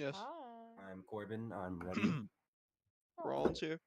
Yes. Hi. I'm Corbin. I'm ready. Rollins here.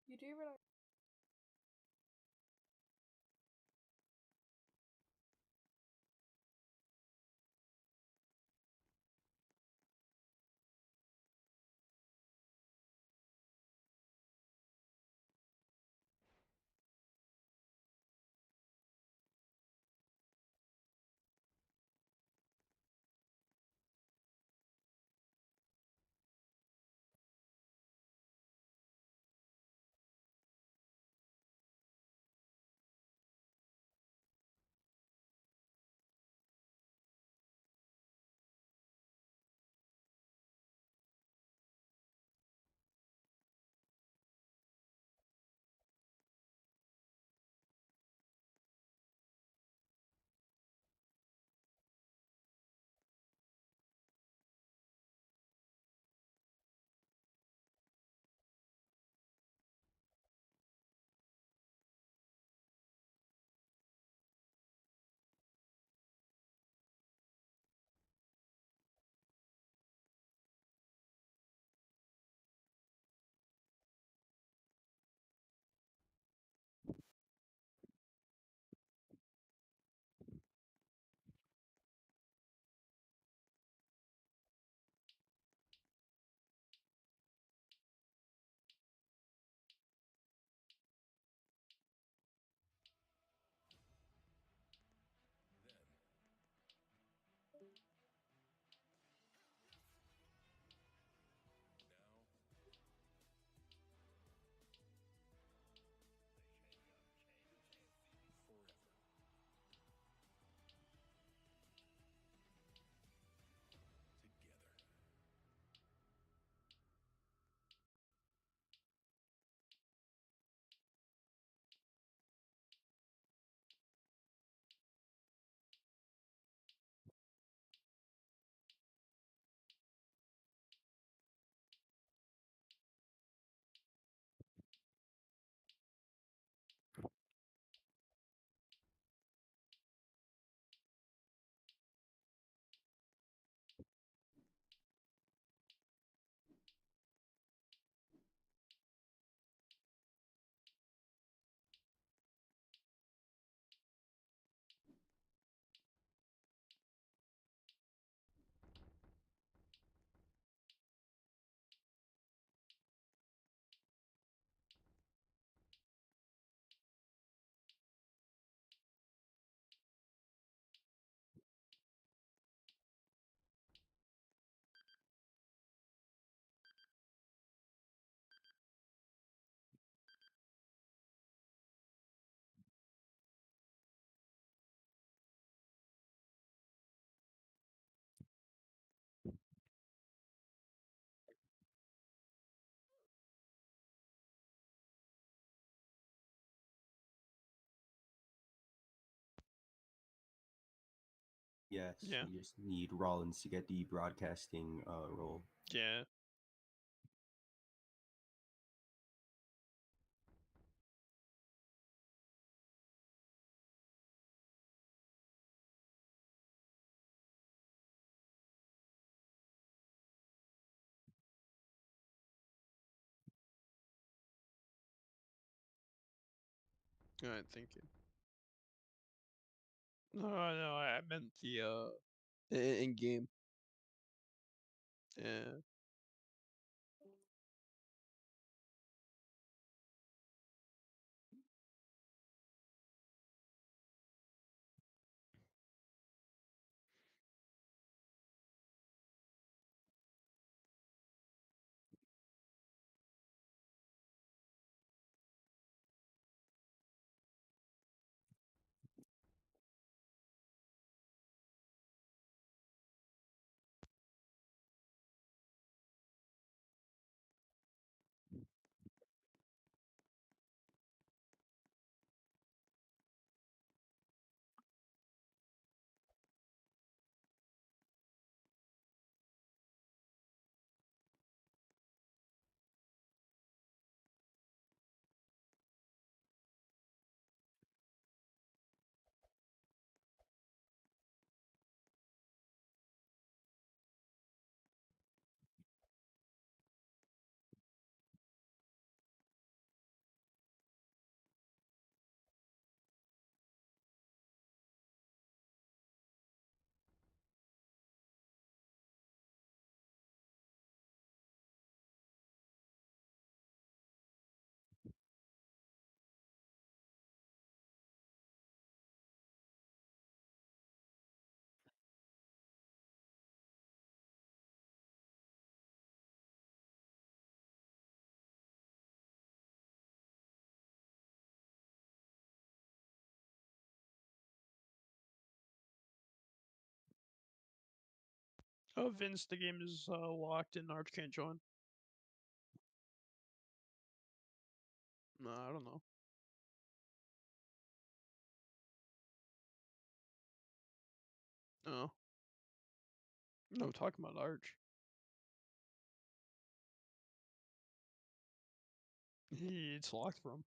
You do realize Yes, Yeah. we just need Rollins to get the broadcasting role. Yeah. All right. Thank you. No, no, I meant the in game. Yeah. Oh, Vince, the game is locked and Arch can't join. No, I don't know. Oh. No, talking about Arch. It's locked for him.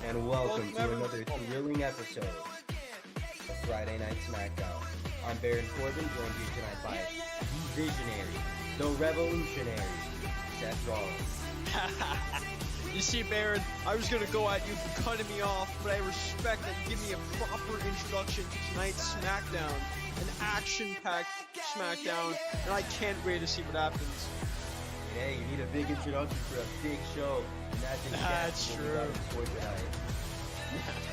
And welcome to another thrilling episode of Friday Night SmackDown. I'm Baron Corbin, joined here tonight by the visionary, the revolutionary, Seth Rollins. You see, Baron, I was gonna go at you for cutting me off, but I respect that you give me a proper introduction to tonight's SmackDown, an action-packed SmackDown, and I can't wait to see what happens. Hey, you need a big introduction for a big show, and that's true. What we got for tonight.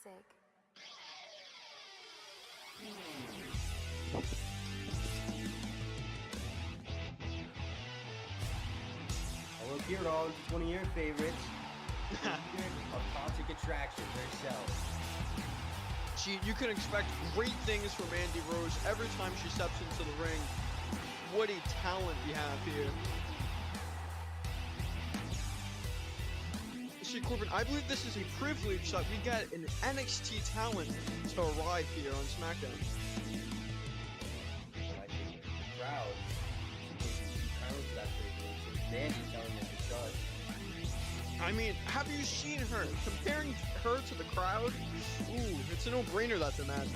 toxic. Well, look here, on to one of your favorites, the leader of Toxic Attraction herself. You can expect great things from Mandy Rose every time she steps into the ring. What a talent we have here. See, Corbin, I believe this is a privilege that we get an NXT talent to arrive here on SmackDown. And I think the crowd is taking for that privilege, since Mandy's telling them to shut. I mean, have you seen her? Comparing her to the crowd? Ooh, it's a no-brainer that's a match.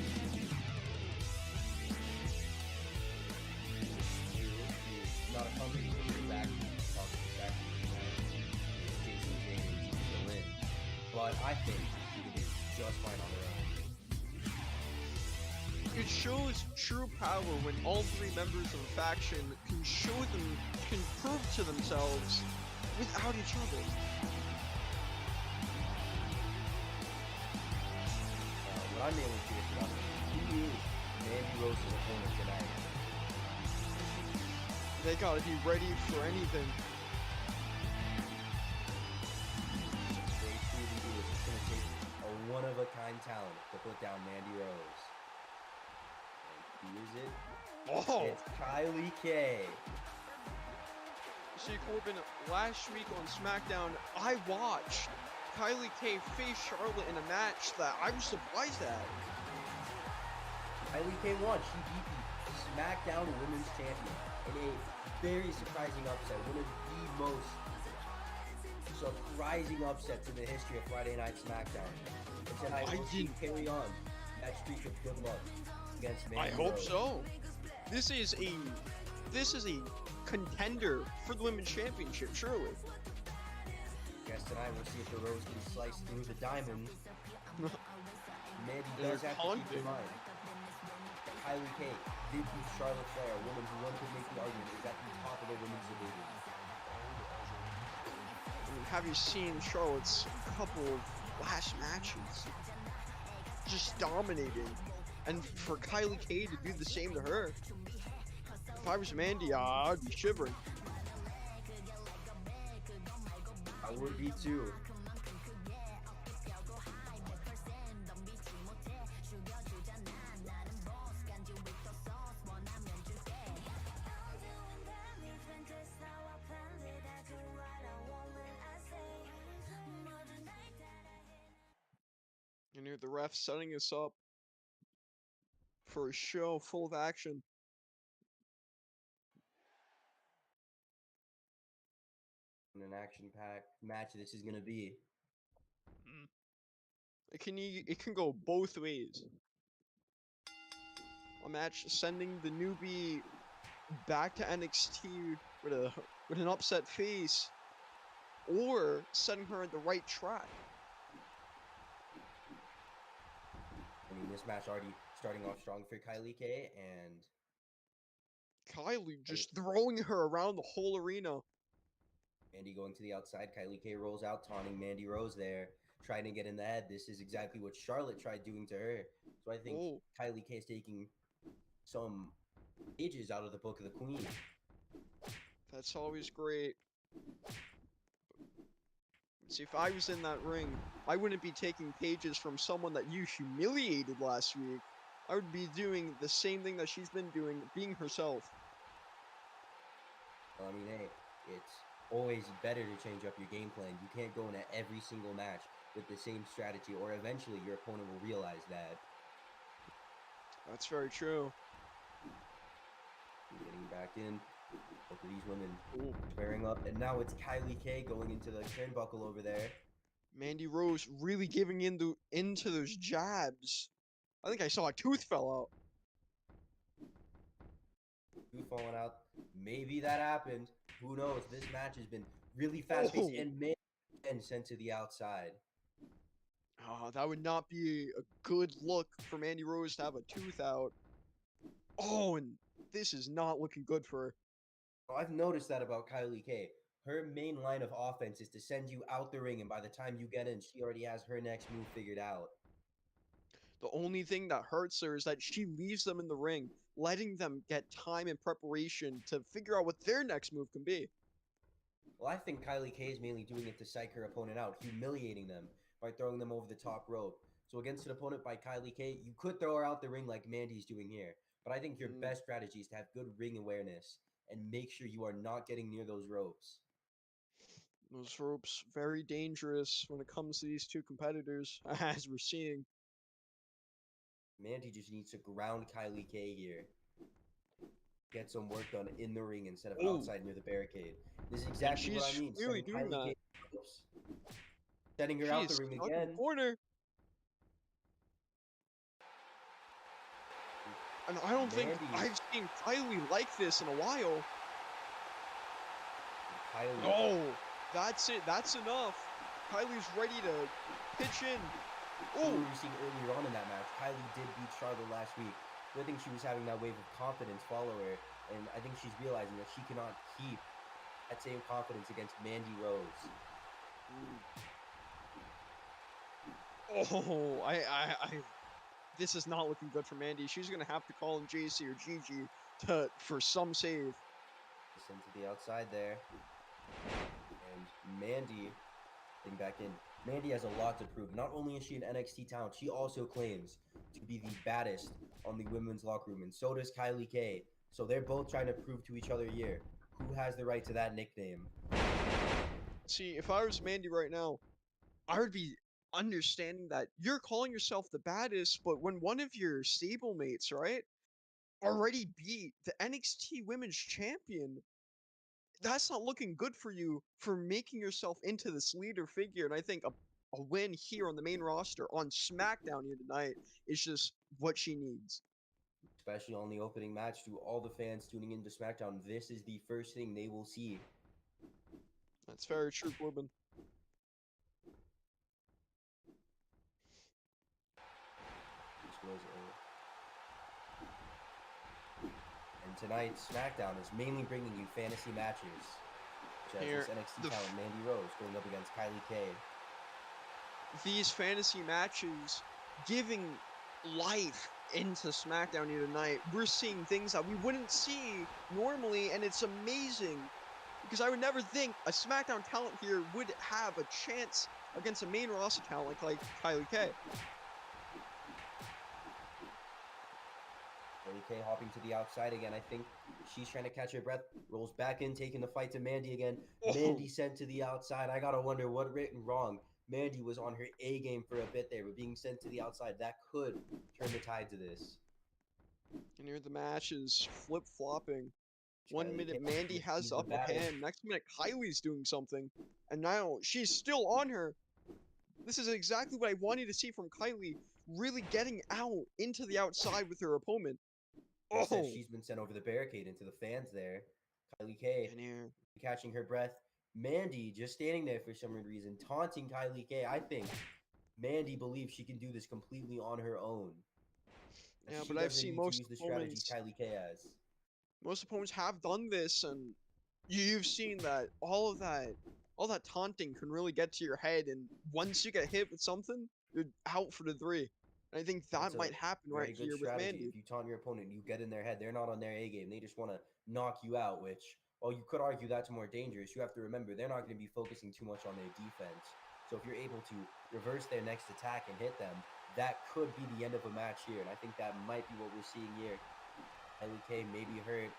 Not a company back Jason James to win. But I think she can do just fine on her own. It shows true power when all three members of a faction can prove to themselves without each other. What I'm mainly curious about is who is Mandy Rose's opponent tonight? They gotta be ready for anything. They truly do. It's just gonna take a one-of-a-kind talent to put down Mandy Rose. And who is it? Oh! It's Kylie K. See, Corbin, last week on SmackDown, I watched Kylie K face Charlotte in a match that I was surprised at. Kylie K won. She beat the SmackDown Women's Champion in a very surprising upset. One of the most surprising upsets in the history of Friday Night SmackDown. And tonight, will she carry on that streak of good luck against Mandy I hope Rose? so. This is a contender for the Women's Championship, surely. Guess tonight we'll see if the Rose can slice through the diamond. Mandy They're does have to keep in taunting. mind that Kylie K did beat Charlotte Flair, a woman who one could make the argument is at the top of the women's division. I mean, have you seen Charlotte's couple of last matches? Just dominating. And for Kylie K to do the same to her. If I was Mandy, I'd be shivering. I would be too. You know, the ref setting us up for a show full of action. And an action-packed match this is gonna be. It can go both ways. A match sending the newbie back to NXT with an upset face, or setting her on the right track. I mean, this match already starting off strong for Kylie K, and Kylie just throwing her around the whole arena. Mandy going to the outside. Kylie K rolls out, taunting Mandy Rose there, trying to get in the head. This is exactly what Charlotte tried doing to her. So I think Oh. Kylie K is taking some pages out of the book of the Queen. That's always great. See, if I was in that ring, I wouldn't be taking pages from someone that you humiliated last week. I would be doing the same thing that she's been doing, being herself. Well, I mean, hey, it's always better to change up your game plan. You can't go into every single match with the same strategy, or eventually your opponent will realize that. That's very true. Getting back in. Both of these women Ooh. squaring up, and now it's Kylie K going into the turnbuckle over there. Mandy Rose really giving into those jabs. I think I saw a tooth fell out. Tooth falling out. Maybe that happened. Who knows? This match has been really fast-paced, Oh. and Mandy again sent to the outside. Oh, that would not be a good look for Mandy Rose to have a tooth out. Oh, and this is not looking good for her. Oh, I've noticed that about Kylie K. Her main line of offense is to send you out the ring, and by the time you get in, she already has her next move figured out. The only thing that hurts her is that she leaves them in the ring, letting them get time and preparation to figure out what their next move can be. Well, I think Kylie K is mainly doing it to psych her opponent out, humiliating them by throwing them over the top rope. So against an opponent by Kylie K, you could throw her out the ring like Mandy's doing here. But I think your Mm. best strategy is to have good ring awareness and make sure you are not getting near those ropes. Those ropes very dangerous when it comes to these two competitors, as we're seeing. Mandy just needs to ground Kylie K here. Get some work done in the ring instead of Oh, outside near the barricade. This is and exactly what I she's mean. clearly Setting doing Kylie K that. ropes. Setting her She out the is ring stuck in the again. corner, and I don't think Mandy. I've seen Kylie like this in a while. Kylie. Oh, that's it. That's enough. Kylie's ready to pitch in. We Oh, were seeing earlier on in that match, Kylie did beat Charlotte last week. But I think she was having that wave of confidence follow her, and I think she's realizing that she cannot keep that same confidence against Mandy Rose. oh, this is not looking good for Mandy. She's gonna have to call in JC or Gigi for some save. Listen to the outside there. And Mandy getting back in. Mandy has a lot to prove. Not only is she an NXT talent, she also claims to be the baddest on the women's locker room, and so does Kylie K. So they're both trying to prove to each other here who has the right to that nickname. See, if I was Mandy right now, I would be understanding that you're calling yourself the baddest, but when one of your stablemates, right, already beat the NXT Women's Champion, that's not looking good for you for making yourself into this leader figure. And I think a win here on the main roster on SmackDown here tonight is just what she needs. Especially on the opening match, to all the fans tuning into SmackDown, this is the first thing they will see. That's very true, Corbin. And tonight, SmackDown is mainly bringing you fantasy matches, such as Here, this NXT the talent Mandy Rose going up against Kylie K. these fantasy matches giving life into SmackDown here tonight. We're seeing things that we wouldn't see normally, and it's amazing because I would never think a SmackDown talent here would have a chance against a main roster talent like Kylie K. Kylie K hopping to the outside again. I think she's trying to catch her breath. Rolls back in, taking the fight to Mandy again. Oh. Mandy sent to the outside. I gotta wonder what went wrong. Mandy was on her A game for a bit there, but being sent to the outside, that could turn the tide to this. And here the match is flip-flopping. 1 Kylie minute K, Mandy has she's the the upper baddest. hand. Next minute Kylie's doing something. And now she's still on her. This is exactly what I wanted to see from Kylie. Really getting out into the outside with her opponent. Instead, Oh! she's been sent over the barricade into the fans there. Kylie K And here. catching her breath. Mandy just standing there for some reason, taunting Kylie K. I think Mandy believes she can do this completely on her own. Yeah, She but I've doesn't seen need to use the strategies Kylie K has. most opponents have done this, and you've seen that all that taunting can really get to your head, and once you get hit with something, you're out for the 3. And I think that It's a might happen right very good here with strategy. Mandy. If you taunt your opponent, you get in their head. They're not on their A game. They just want to knock you out, which, while you could argue that's more dangerous, you have to remember they're not going to be focusing too much on their defense. So if you're able to reverse their next attack and hit them, that could be the end of a match here. And I think that might be what we're seeing here. Kylie K may be hurt.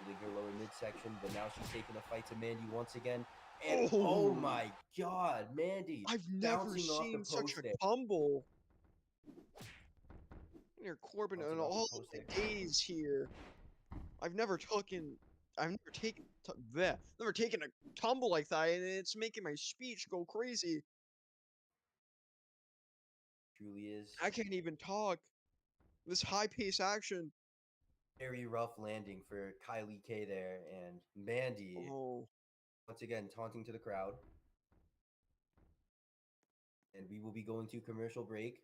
Hitting her lower midsection, but now she's taking a fight to Mandy once again. And oh my god, Mandy I've never bouncing off the seen such post there. a tumble. Near Corbin Bouncing and off the all post the there. days here. I've never taken never taken a tumble like that, and it's making my speech go crazy. Truly is. I can't even talk. This high-paced action. Very rough landing for Kylie K there, and Mandy Oh. once again taunting to the crowd. And we will be going to commercial break,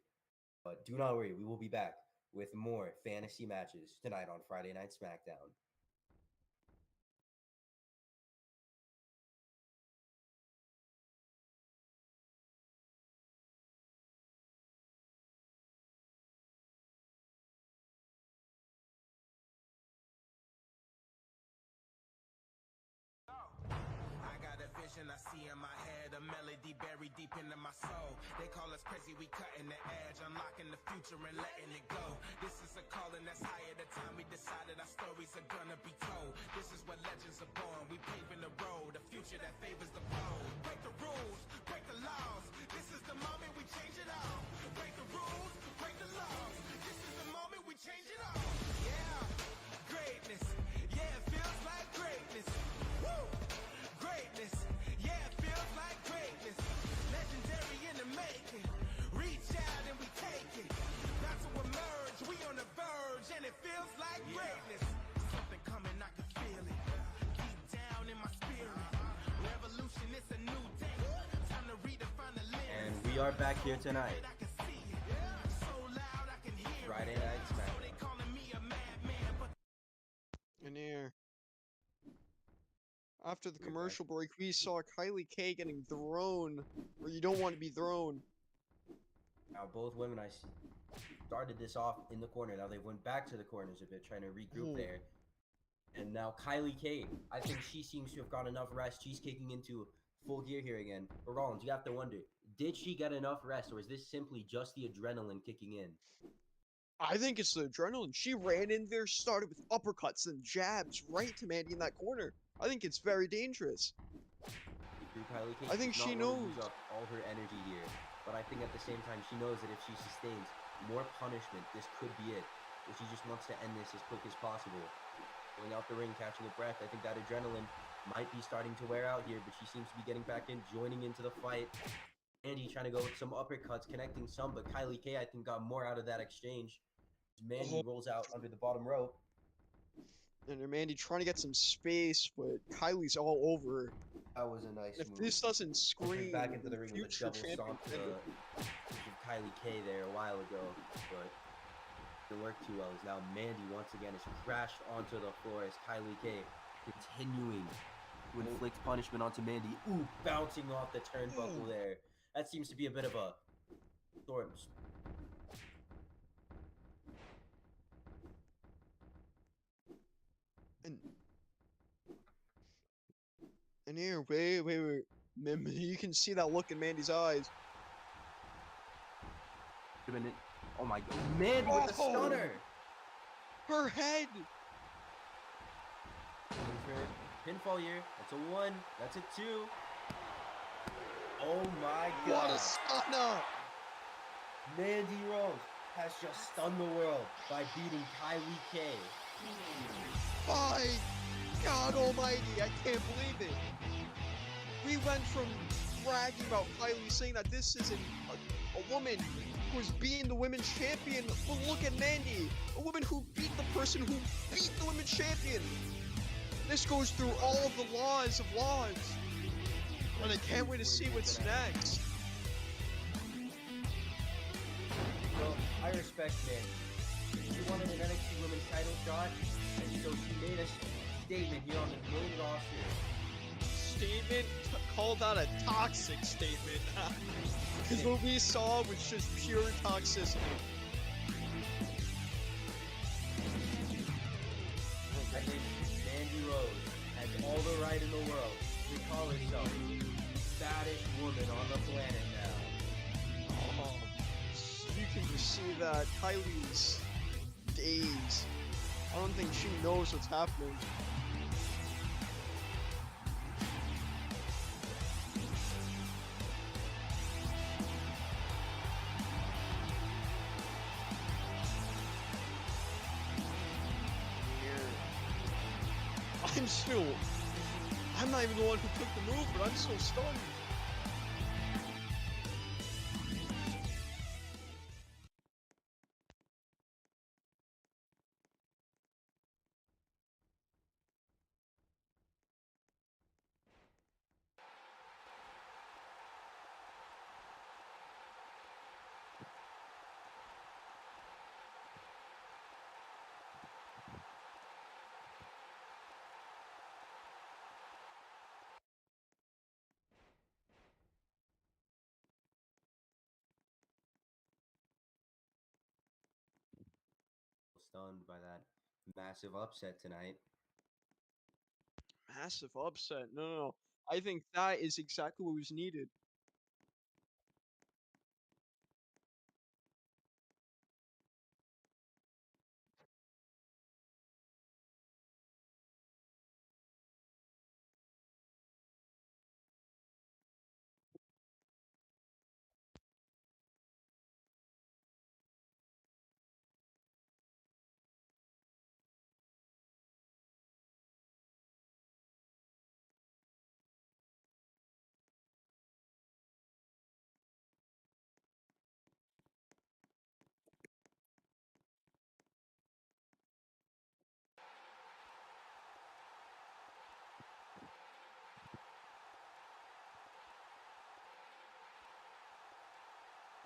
but do not worry, we will be back with more fantasy matches tonight on Friday Night SmackDown. vision I see in my head, a melody buried deep into my soul. They call us crazy, we cutting the edge, unlocking the future and letting it go. This is a calling that's higher. The time we decided our stories are gonna be told. This is where legends are born. We paving the road, a future that favors the bold. Break the rules, break the laws. This is the moment we change it all. Break the rules, break the laws. This is the moment we change it all. Yeah, greatness. Yeah, it feels like greatness. Woo! Greatness. Yeah, it feels like greatness. Legendary in the making. Reach out and we take it. About to emerge, we on the verge, and it feels like greatness. Something coming, I can feel it. Deep down in my spirit. Revolution, it's a new day. Time to redefine the limits. And we are back here tonight. I can see it. So loud I can hear it. Friday Night So SmackDown. they calling me a madman, but And here, after the We're commercial break, we saw Kylie K getting thrown where you don't want to be thrown. Now both women started this off in the corner. Now they went back to the corners a bit, trying to regroup Ooh. there. And now Kylie K, I think she seems to have got enough rest. She's kicking into full gear here again. But Rollins, you have to wonder, did she get enough rest, or is this simply just the adrenaline kicking in? I think it's the adrenaline. She ran in there, started with uppercuts and jabs right to Mandy in that corner. I think it's very dangerous. Through Kylie K, I think does she not wanna use knows. up all her energy here. But I think at the same time, she knows that if she sustains more punishment, this could be it. But she just wants to end this as quick as possible. Going out the ring, catching a breath. I think that adrenaline might be starting to wear out here, but she seems to be getting back in, joining into the fight. Mandy trying to go with some uppercuts, connecting some, but Kylie K, I think, got more out of that exchange. Mandy rolls out under the bottom rope. And Mandy trying to get some space, but Kylie's all over her. That was a nice If move. this doesn't Pushing scream back into the ring with a future double champion, stomp to the Kylie K there a while ago, but didn't work too well. As now Mandy once again is crashed onto the floor as Kylie K continuing to inflict punishment onto Mandy. Ooh, bouncing off the turnbuckle there. That seems to be a bit of a storm. and here, wait. You can see that look in Mandy's eyes. Oh my god, Mandy with the Oh! stunner! Her head. Going for pinfall here. That's a 1. That's a 2. Oh my What god. a stunner! Mandy Rose has just stunned the world by beating Kylie K. My God Almighty! I can't believe it. We went from bragging about Kylie, saying that this is a woman who's being the women's champion. But look at Mandy, a woman who beat the person who beat the women's champion. This goes through all of the laws of laws. And I can't wait to see what's next. Well, I respect Mandy. She wanted an NXT Women's title shot, and so she made a statement here on the main roster. Statement? Call that a toxic statement. Because what we saw was just pure toxicity. I think Mandy Rose has all the right in the world to call herself the baddest woman on the planet now. Oh, you can just see that Kylie's days. I don't think she knows what's happening. I'm not even the one who took the move, but I'm still stunned. Stunned by that massive upset tonight. Massive upset. No. I think that is exactly what was needed.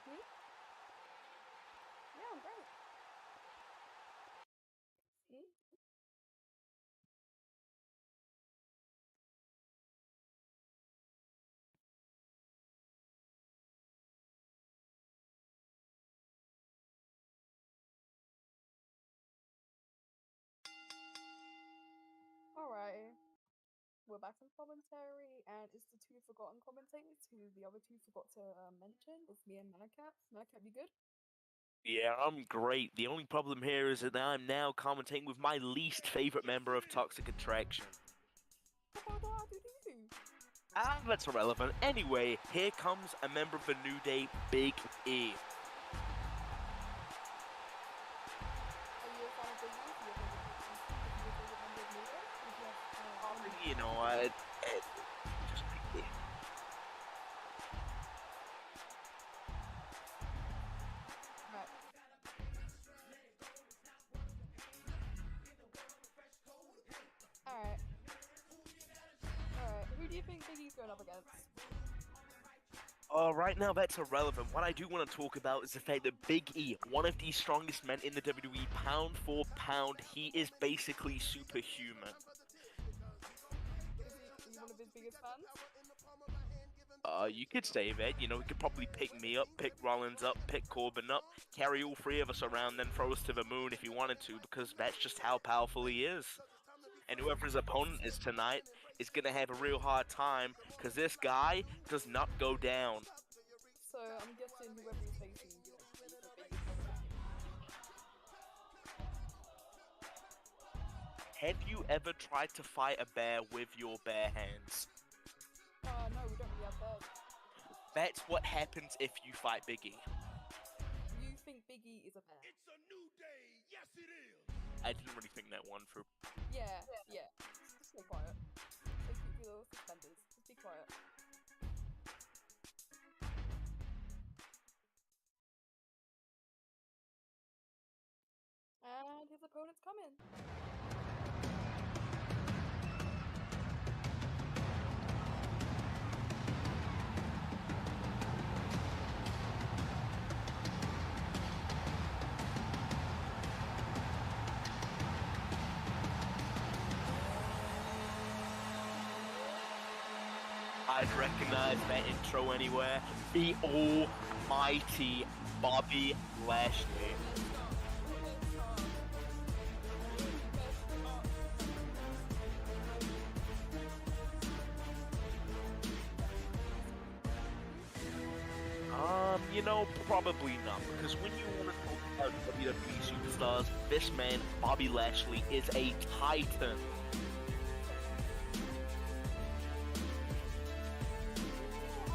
Me? Yeah, I'm great. See? Alright. We're back in commentary, and it's the two forgotten commentators who the other two forgot to mention. It's me and Madcap. Madcap, you good? Yeah, I'm great. The only problem here is that I'm now commentating with my least favorite member of Toxic Attraction. What did you do? Ah, that's irrelevant. Anyway, here comes a member of the New Day, Big E. Are you a fan of Big E? Do you have a favorite member of New Day? Would you have, You know, just Big E. Right. Alright. Alright, who do you think Big E's going up against? Right now that's irrelevant. What I do want to talk about is the fact that Big E, one of the strongest men in the WWE, pound for pound, he is basically superhuman. Is he one of his biggest fans? You could say that. You know, he could probably pick me up, pick Rollins up, pick Corbin up, carry all three of us around, then throw us to the moon if he wanted to, because that's just how powerful he is. And whoever his opponent is tonight is gonna have a real hard time, because this guy does not go down. So I'm guessing whoever he's facing, is the biggest opponent. Have you ever tried to fight a bear with your bare hands? No, we don't really have bears. That's what happens if you fight Big E. You think Big E is a bear? It's a new day. Yes, it is. I didn't really think that one through. Yeah. Just stay quiet. Stay cute, your little suspenders. Just be quiet. And his opponent's coming. I'd recognize that intro anywhere. The almighty Bobby Lashley. You know, probably not, because when you want to talk about WWE superstars, this man, Bobby Lashley, is a titan.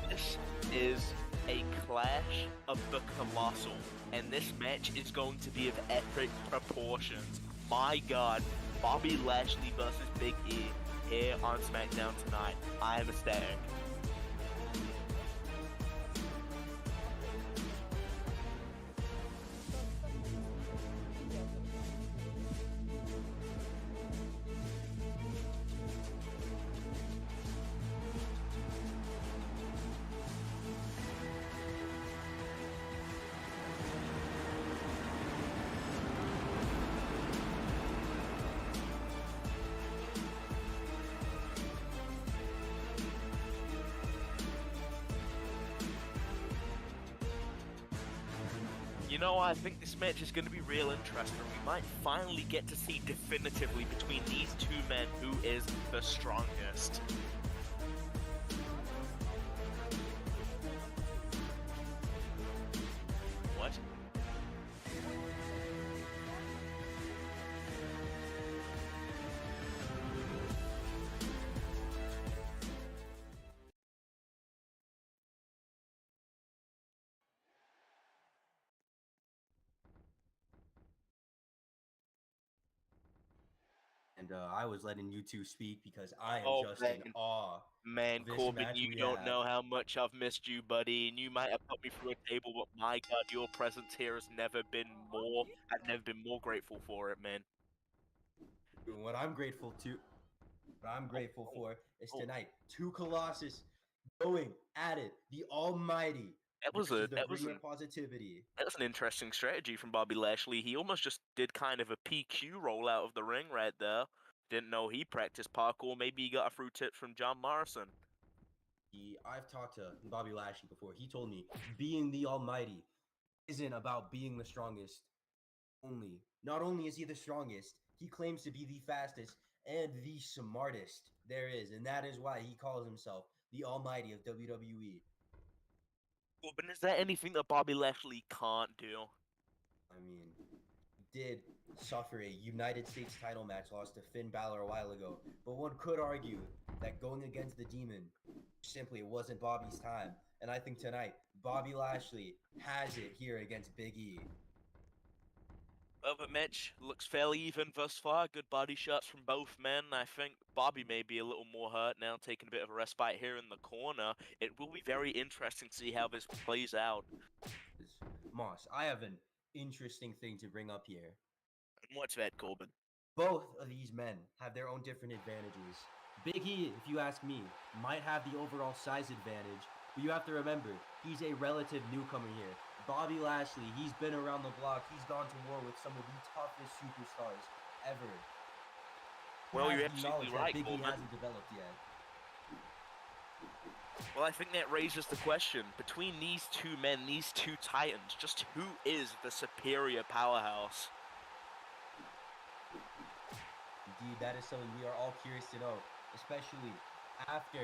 This is a clash of the colossal, and this match is going to be of epic proportions. My god, Bobby Lashley versus Big E here on SmackDown tonight. I am ecstatic. You know, I think this match is going to be real interesting. We might finally get to see definitively between these two men who is the strongest. and I was letting you two speak because I am Oh, just man. in awe. Man, This Corbin, match you we don't have. know how much I've missed you, buddy, and you might have put me through a table, but my God, your presence here has never been more. I've never been more grateful for it, man. What I'm grateful to, what I'm grateful for is oh. tonight 2 Colossus going at it. The Almighty That was versus a the that was Bringer an of Positivity. that was an interesting strategy from Bobby Lashley. He almost just did kind of a PQ roll out of the ring right there. Didn't know he practiced parkour. Maybe he got a fruit tip from John Morrison. I've talked to Bobby Lashley before. He told me being the Almighty isn't about being the strongest only. Not only is he the strongest, he claims to be the fastest and the smartest there is, and that is why he calls himself the Almighty of WWE. But is there anything that Bobby Lashley can't do? I mean, he did suffer a United States title match loss to Finn Balor a while ago, but one could argue that going against the Demon simply it wasn't Bobby's time. And I think tonight, Bobby Lashley has it here against Big E. Well, the match looks fairly even thus far. Good body shots from both men. I think Bobby may be a little more hurt now, taking a bit of a respite here in the corner. It will be very interesting to see how this plays out. Moss, I have an interesting thing to bring up here. What's that, Corbin? Both of these men have their own different advantages. Big E, if you ask me, might have the overall size advantage, but you have to remember, he's a relative newcomer here. Bobby Lashley, he's been around the block. He's gone to war with some of the toughest superstars ever. Well, He you're has the absolutely knowledge right, that Big E Corbin. hasn't developed yet. Well, I think that raises the question. Between these two men, these two titans, just who is the superior powerhouse? Indeed, that is something we are all curious to know, especially after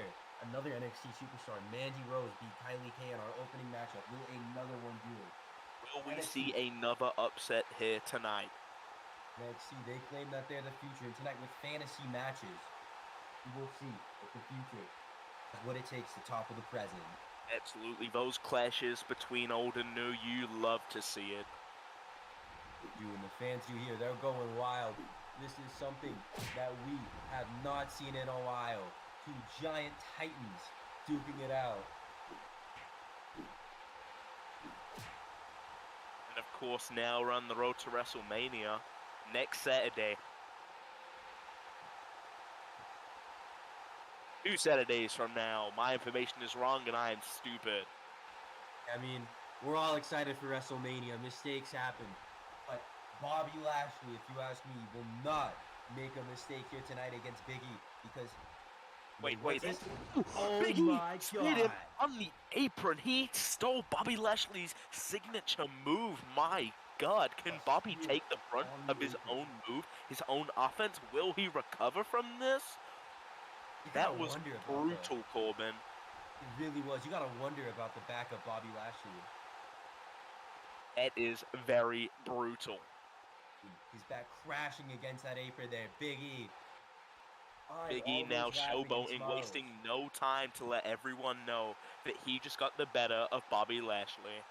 another NXT superstar, Mandy Rose, beat Kylie K in our opening matchup. Will another one do it? Will we NXT. see another upset here tonight? NXT, they claim that they're the future, and tonight with fantasy matches, we will see if the future is what it takes to topple the present. Absolutely, those clashes between old and new, you love to see it. And the fans you hear, they're going wild. This is something that we have not seen in a while. 2 giant titans duking it out. And of course, now we're on the road to WrestleMania next Saturday. 2 Saturdays from now. My information is wrong and I am stupid. I mean, we're all excited for WrestleMania. Mistakes happen. But Bobby Lashley, if you ask me, will not make a mistake here tonight against Big E because... Wait. this? Oh Big E my slid him God. on the apron. He stole Bobby Lashley's signature move. My God, can Bobby take the brunt of his own move, his own offense? Will he recover from this? You That gotta was wonder about brutal, Corbin. It really was. You gotta wonder about the back of Bobby Lashley. That is very brutal. He's back crashing against that apron there. Big E. Big E now showboating, wasting no time to let everyone know that he just got the better of Bobby Lashley.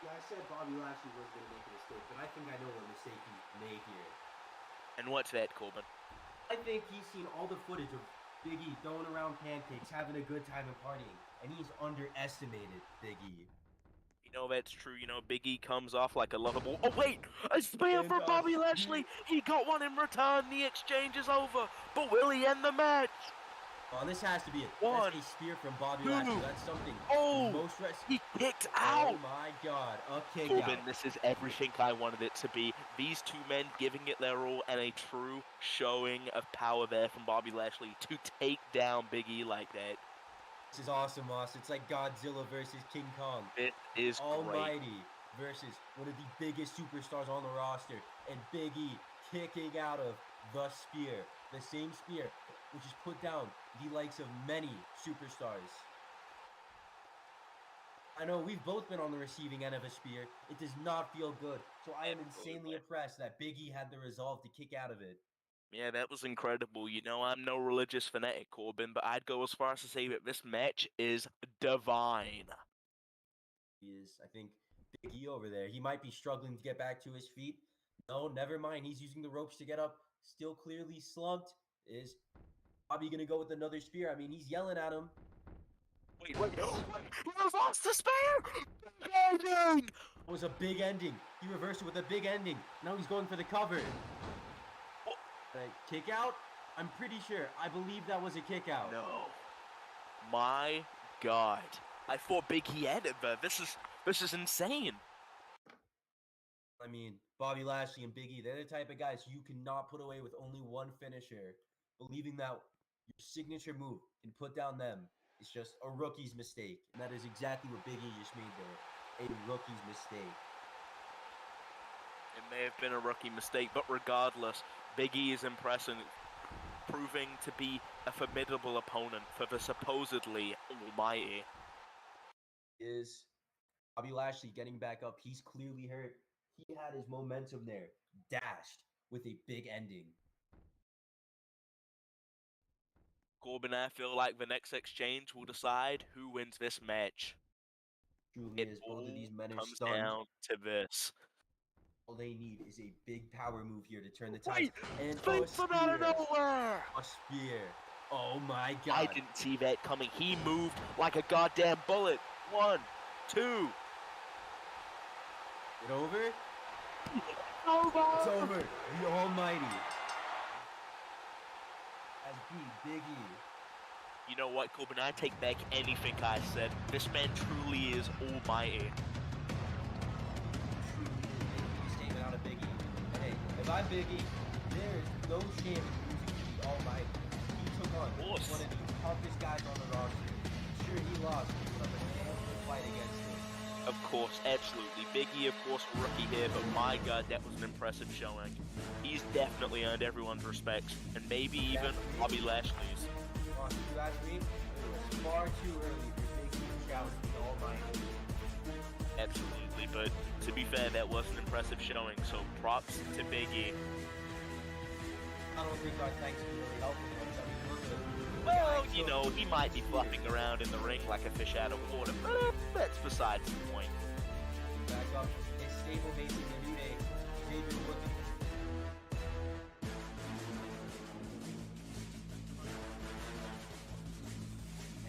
Yeah, I said Bobby Lashley was going to make a mistake, but I think I know what mistake he made here. And what's that, Corbin? I think he's seen all the footage of Big E throwing around pancakes, having a good time and partying, and he's underestimated Big E. You know, that's true. You know, Big E comes off like a lovable... Oh, wait! A spear And from Bobby Lashley! He got one in return. The exchange is over. But will he end the match? Oh, this has to be it. One, That's a spear from Bobby two. Lashley. That's something. Oh! Most He kicked out! Oh my God. A kick Corbin, out. this is everything I wanted it to be. These two men giving it their all and a true showing of power there from Bobby Lashley to take down Big E like that. This is awesome, Moss. It's like Godzilla versus King Kong. It is great. Almighty versus one of the biggest superstars on the roster, and Big E kicking out of the spear, the same spear which has put down the likes of many superstars. I know we've both been on the receiving end of a spear. It does not feel good, so I am insanely impressed that Big E had the resolve to kick out of it. Yeah, that was incredible. You know, I'm no religious fanatic, Corbin, but I'd go as far as to say that this match is divine. He is, I think, Big E over there. He might be struggling to get back to his feet. No, never mind. He's using the ropes to get up. still clearly slumped. Is Bobby gonna go with another spear? I mean, he's yelling at him. Wait, you lost the spear! Ending! It was a big ending. He reversed it with a big ending. Now he's going for the cover. Kick out? I'm pretty sure. I believe that was a kick out. No. My God. I thought Big E had it, but this is insane. I mean, Bobby Lashley and Big E, they're the type of guys you cannot put away with only one finisher. Believing that your signature move can put down them is just a rookie's mistake. And that is exactly what Big E just made there. A rookie's mistake. It may have been a rookie mistake, but regardless, Big E is impressive, proving to be a formidable opponent for the supposedly almighty. Is Bobby Lashley getting back up? He's clearly hurt. He had his momentum there, dashed with a big ending. Corbin, I feel like the next exchange will decide who wins this match. Truly It is. Both of these men are comes stunned. down to this. All they need is a big power move here to turn the tides. And Big a from out of spear. nowhere! A spear. Oh my God. I didn't see that coming. He moved like a goddamn bullet. 1, 2. It over? Over! It's over. The Almighty has beat Big E. You know what, Corbin? I take back anything I said. This man truly is almighty. Statement out of Big E. And hey, if I'm Big E, there's no shame in losing to the Almighty. He took on one of the toughest guys on the roster. Sure, he lost, but a hell of a fight against him. Of course, absolutely. Big E, of course, rookie here, but my God, that was an impressive showing. He's definitely earned everyone's respect, and maybe even Bobby Lashley's. If you ask me, it was far too early for Big E to challenge the Almighty. Absolutely, but to be fair, that was an impressive showing, so props to Big E. I don't think our thanks can really help him much. I mean, look at him. Well, you know, he might be fluffing around in the ring like a fish out of water, but that's besides the point. Back up his stablemate in the New Day, Xavier Woods.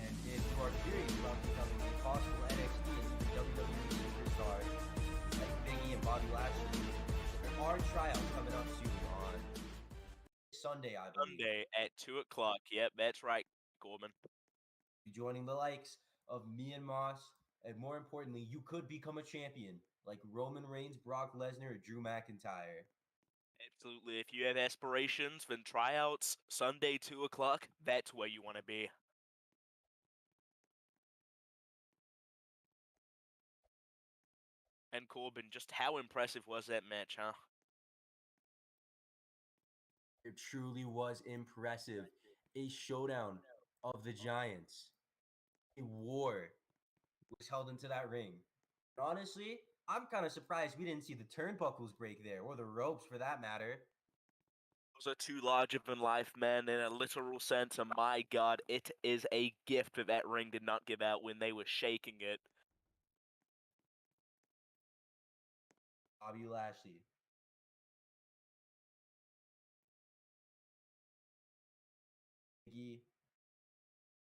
And if you are curious about becoming a possible NXT and even WWE superstar like Big E and Bobby Lashley, there are tryouts coming up soon on Sunday, I believe. Sunday at 2 o'clock. Yep, that's right, Corbin. Joining the likes of me and Moss, and more importantly, you could become a champion like Roman Reigns, Brock Lesnar, or Drew McIntyre. Absolutely. If you have aspirations, then tryouts, Sunday, 2 o'clock, that's where you want to be. And Corbin, just how impressive was that match, huh? It truly was impressive. A showdown of the Giants. A war was held into that ring. Honestly, I'm kind of surprised we didn't see the turnbuckles break there, or the ropes for that matter. Those are two larger-than-life men in a literal sense, and my God, it is a gift that that ring did not give out when they were shaking it. Bobby Lashley.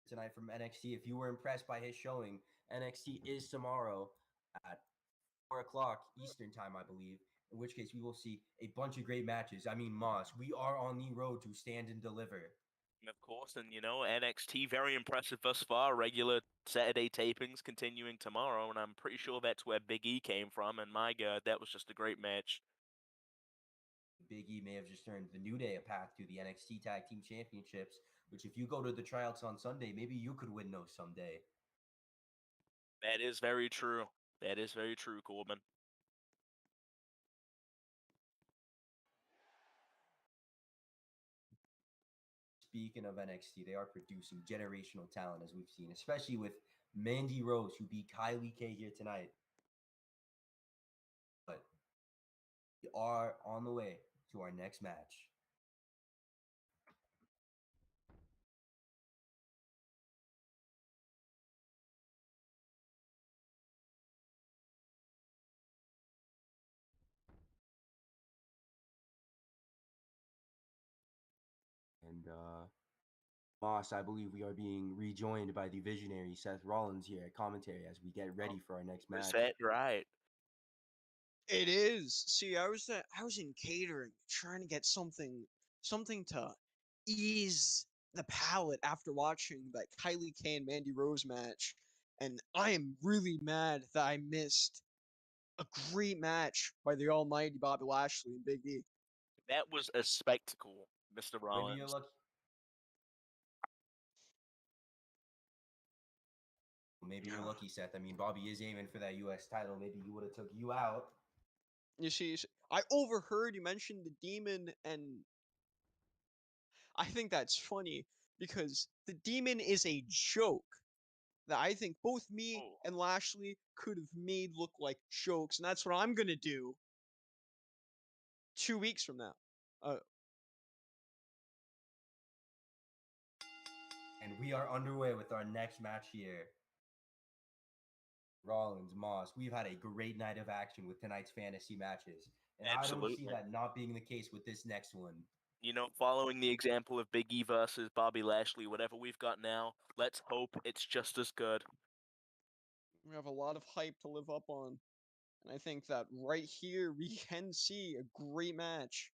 Tonight from NXT. If you were impressed by his showing, NXT is tomorrow at 4 o'clock Eastern time, I believe. In which case, we will see a bunch of great matches. I mean, Moss, we are on the road to stand and deliver. And of course, and you know, NXT very impressive thus far. Regular Saturday tapings continuing tomorrow, and I'm pretty sure that's where Big E came from. And my God, that was just a great match. Big E may have just earned the New Day a path to the NXT Tag Team Championships, which if you go to the tryouts on Sunday, maybe you could win those someday. That is very true. That is very true, Corbin. Speaking of NXT, they are producing generational talent, as we've seen, especially with Mandy Rose, who beat Kylie K here tonight. But we are on the way to our next match. Moss, I believe we are being rejoined by the visionary Seth Rollins here at commentary as we get ready for our next match. Is that right? It is. See, I was in catering, trying to get something to ease the palate after watching that Kylie K and Mandy Rose match, and I am really mad that I missed a great match by the almighty Bobby Lashley and Big E. That was a spectacle, Mr. Maybe you're Rollins. lucky. Maybe you're lucky, Seth. I mean, Bobby is aiming for that U.S. title. Maybe he would have took you out. You see, I overheard you mention the Demon, and I think that's funny because the Demon is a joke that I think both me Oh. and Lashley could have made look like jokes, and that's what I'm gonna do 2 weeks from now. And we are underway with our next match here. Rollins, Moss, we've had a great night of action with tonight's fantasy matches. And I don't see Absolutely. that not being the case with this next one. You know, following the example of Big E versus Bobby Lashley, whatever we've got now, let's hope it's just as good. We have a lot of hype to live up on, and I think that right here we can see a great match.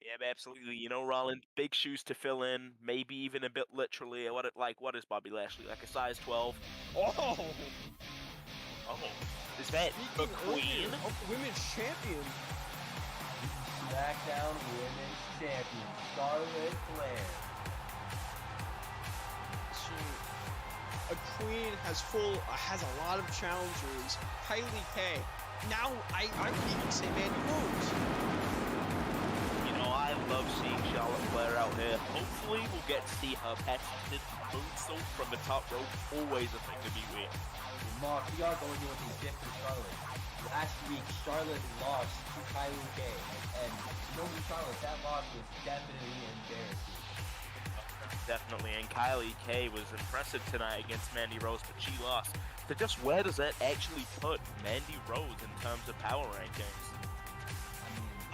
Yeah, absolutely. You know, Rollins, big shoes to fill in, maybe even a bit literally. What is Bobby Lashley? Like a size 12? Oh, Oh, is that the speaking Queen? earlier of the women's champion. SmackDown Women's Champion, Charlotte Flair. So, a queen has a lot of challengers. Kylie K. Now I would even say Mandy Rose. You know, I love seeing Charlotte Flair out here. Hopefully, we'll get to see her patented moonsault from the top rope. Always a thing to be weird. Moss, we are going in with a different Charlotte. Last week, Charlotte lost to Kylie K. And you know, Charlotte, that loss was definitely embarrassing. Definitely, and Kylie K was impressive tonight against Mandy Rose, but she lost. So just where does that actually put Mandy Rose in terms of power rankings?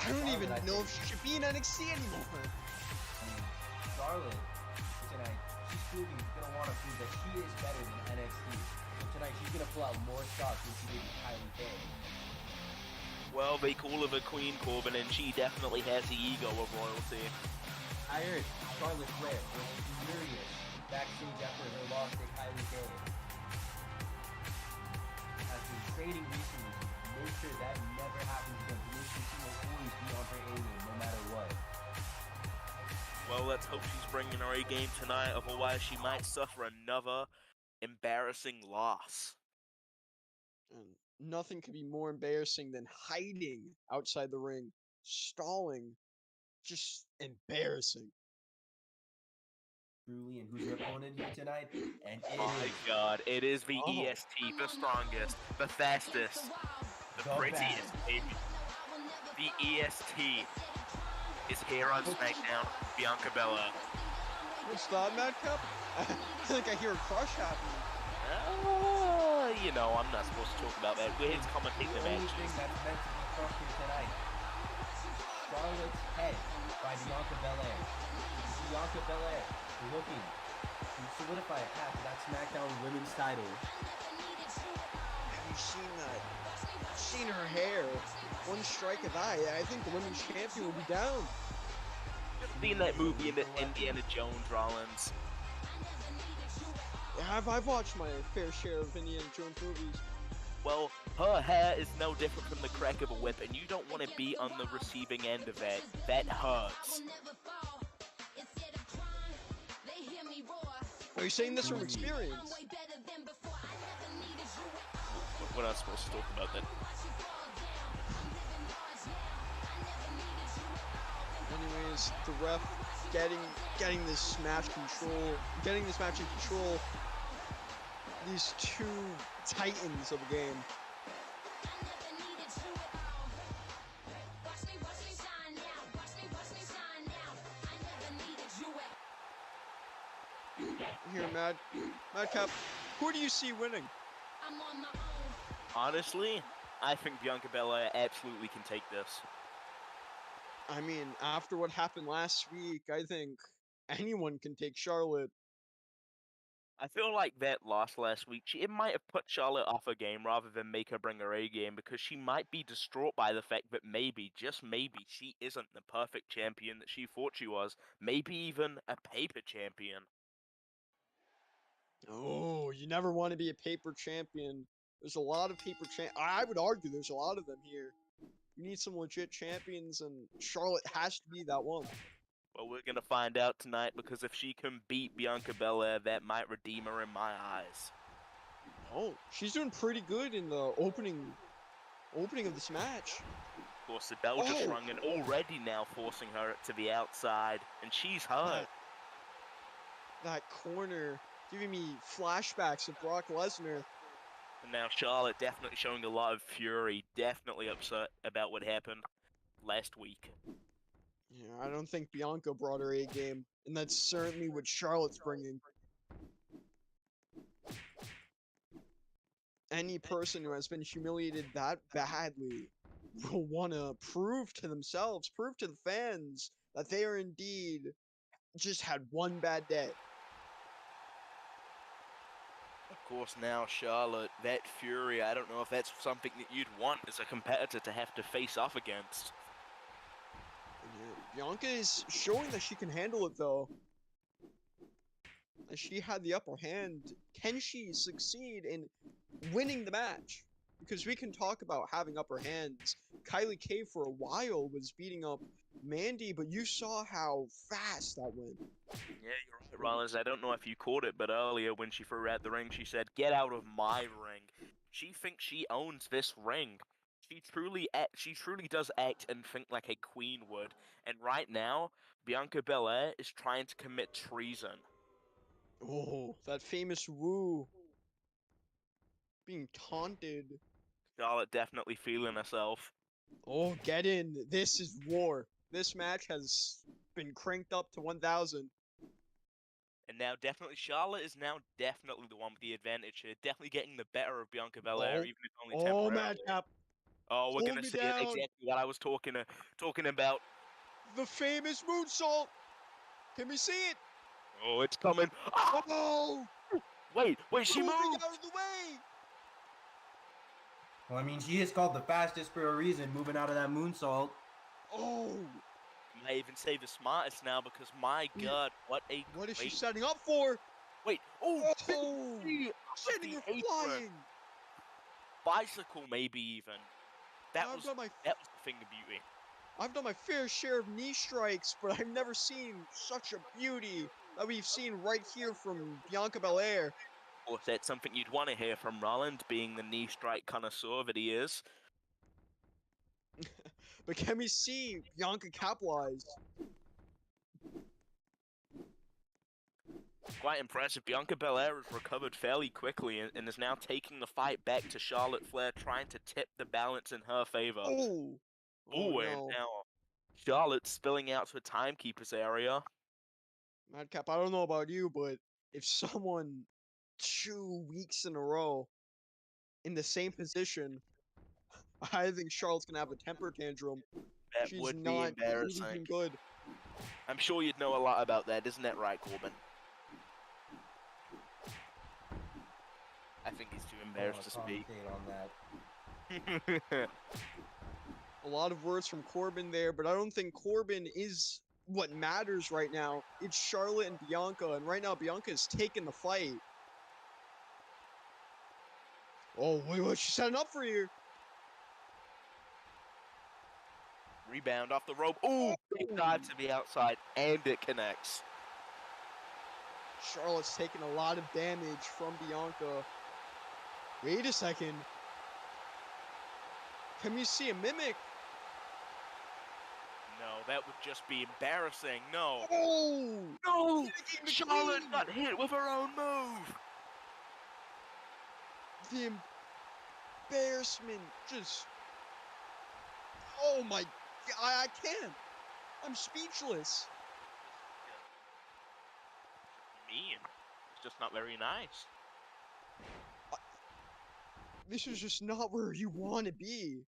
I don't even Charlotte, know if she should be in NXT anymore. Charlotte, tonight, she's proving, going to want to prove that she is better than NXT. So tonight, she's going to pull out more shots than she did with Kylie K. Well, they call her the Queen, Corbin, and she definitely has the ego of royalty. I heard Charlotte Flair was furious backstage after her loss to Kylie K. Has been training recently to make sure that never happens again. To make sure she will always be on her A game no matter what. Well, let's hope she's bringing her A game tonight, otherwise she might suffer another embarrassing loss. And nothing could be more embarrassing than hiding outside the ring, stalling. Just embarrassing. Truly, and who's your opponent here tonight? And it My is god, it is the Oh. EST, the strongest, the fastest, the The prettiest, best. baby. The EST is here on SmackDown, Bianca Belair. What's that, Madcap? I think I hear a crush happening. You know, I'm not supposed to talk about that. We're here to commentate the the only match. thing that's meant to be crushed here tonight. Charlotte's head by Bianca Belair. Bianca Belair looking to solidify a path to that SmackDown Women's title. Have you seen that? Seen her hair? One strike of eye. I think the women's champion will be down. Seen that movie in the Indiana Jones, Rollins. I've watched my fair share of Indiana Jones movies. Well, her hair is no different from the crack of a whip, and you don't want to be on the receiving end of that. That hurts. Are you saying this from experience? We're not supposed to talk about that. Anyways, the ref getting this match in control. These two titans of the game. Here, Madcap, who do you see winning? Honestly, I think Bianca Belair absolutely can take this. I mean, after what happened last week, I think anyone can take Charlotte. I feel like that loss last week, it might have put Charlotte off her game rather than make her bring her A game, because she might be distraught by the fact that maybe, just maybe, she isn't the perfect champion that she thought she was. Maybe even a paper champion. Oh, you never want to be a paper champion. There's a lot of paper I would argue there's a lot of them here. You need some legit champions, and Charlotte has to be that one. Well, we're gonna find out tonight, because if she can beat Bianca Belair, that might redeem her in my eyes. Oh, she's doing pretty good in the opening of this match. Of course, the bell just rung, and already now forcing her to the outside, and she's hurt. That corner giving me flashbacks of Brock Lesnar. And now Charlotte definitely showing a lot of fury, definitely upset about what happened last week. Yeah, I don't think Bianca brought her A game, and that's certainly what Charlotte's bringing. Any person who has been humiliated that badly will want to prove to themselves, prove to the fans that they are indeed just had one bad day. Of course, now Charlotte, that fury, I don't know if that's something that you'd want as a competitor to have to face off against. Bianca is showing that she can handle it, though. She had the upper hand. Can she succeed in winning the match? Because we can talk about having upper hands. Kylie K for a while was beating up Mandy, but you saw how fast that went. Yeah, you're right, Rollins. I don't know if you caught it, but earlier when she threw out the ring, she said, "Get out of my ring." She thinks she owns this ring. She truly does act and think like a queen would. And right now, Bianca Belair is trying to commit treason. Oh, that famous woo. Being taunted. Charlotte definitely feeling herself. Oh, get in. This is war. This match has been cranked up to 1,000. And now Charlotte is now definitely the one with the advantage here. Definitely getting the better of Bianca Belair, even if only temporarily. Madcap. Oh, we're Hold gonna me see it, down. exactly what I was talking about. The famous moonsault. Can we see it? Oh, it's coming. Oh! Wait, she Moving moved! out of the way! Well, I mean, she is called the fastest for a reason, moving out of that moonsault. Oh! You may even say the smartest now, because my god, what a What is she great... setting up for? Wait, Oh! sending Sending her flying! Bicycle, maybe even. That was the thing of beauty. I've done my fair share of knee strikes, but I've never seen such a beauty that we've seen right here from Bianca Belair. Of course, that's something you'd want to hear from Rollins, being the knee strike connoisseur that he is. But can we see Bianca capitalize? Quite impressive. Bianca Belair has recovered fairly quickly and is now taking the fight back to Charlotte Flair, trying to tip the balance in her favor. Oh! Oh, and no. now Charlotte's spilling out to a timekeeper's area. Madcap, I don't know about you, but if someone 2 weeks in a row in the same position, I think Charlotte's gonna have a temper tantrum. That She's would be not embarrassing. looking good. I'm sure you'd know a lot about that, isn't that right, Corbin? I think he's too embarrassed to speak. On that. A lot of words from Corbin there, but I don't think Corbin is what matters right now. It's Charlotte and Bianca, and right now Bianca is taking the fight. Oh, wait, what's she setting up for here? Rebound off the rope. Ooh, big dive to the outside, and it connects. Charlotte's taking a lot of damage from Bianca. Wait a second. Can we see a mimic? No, that would just be embarrassing. No. Oh! No! Charlotte got hit with her own move. The embarrassment just... Oh my... I can't. I'm speechless. Mean. It's just not very nice. This is just not where you want to be.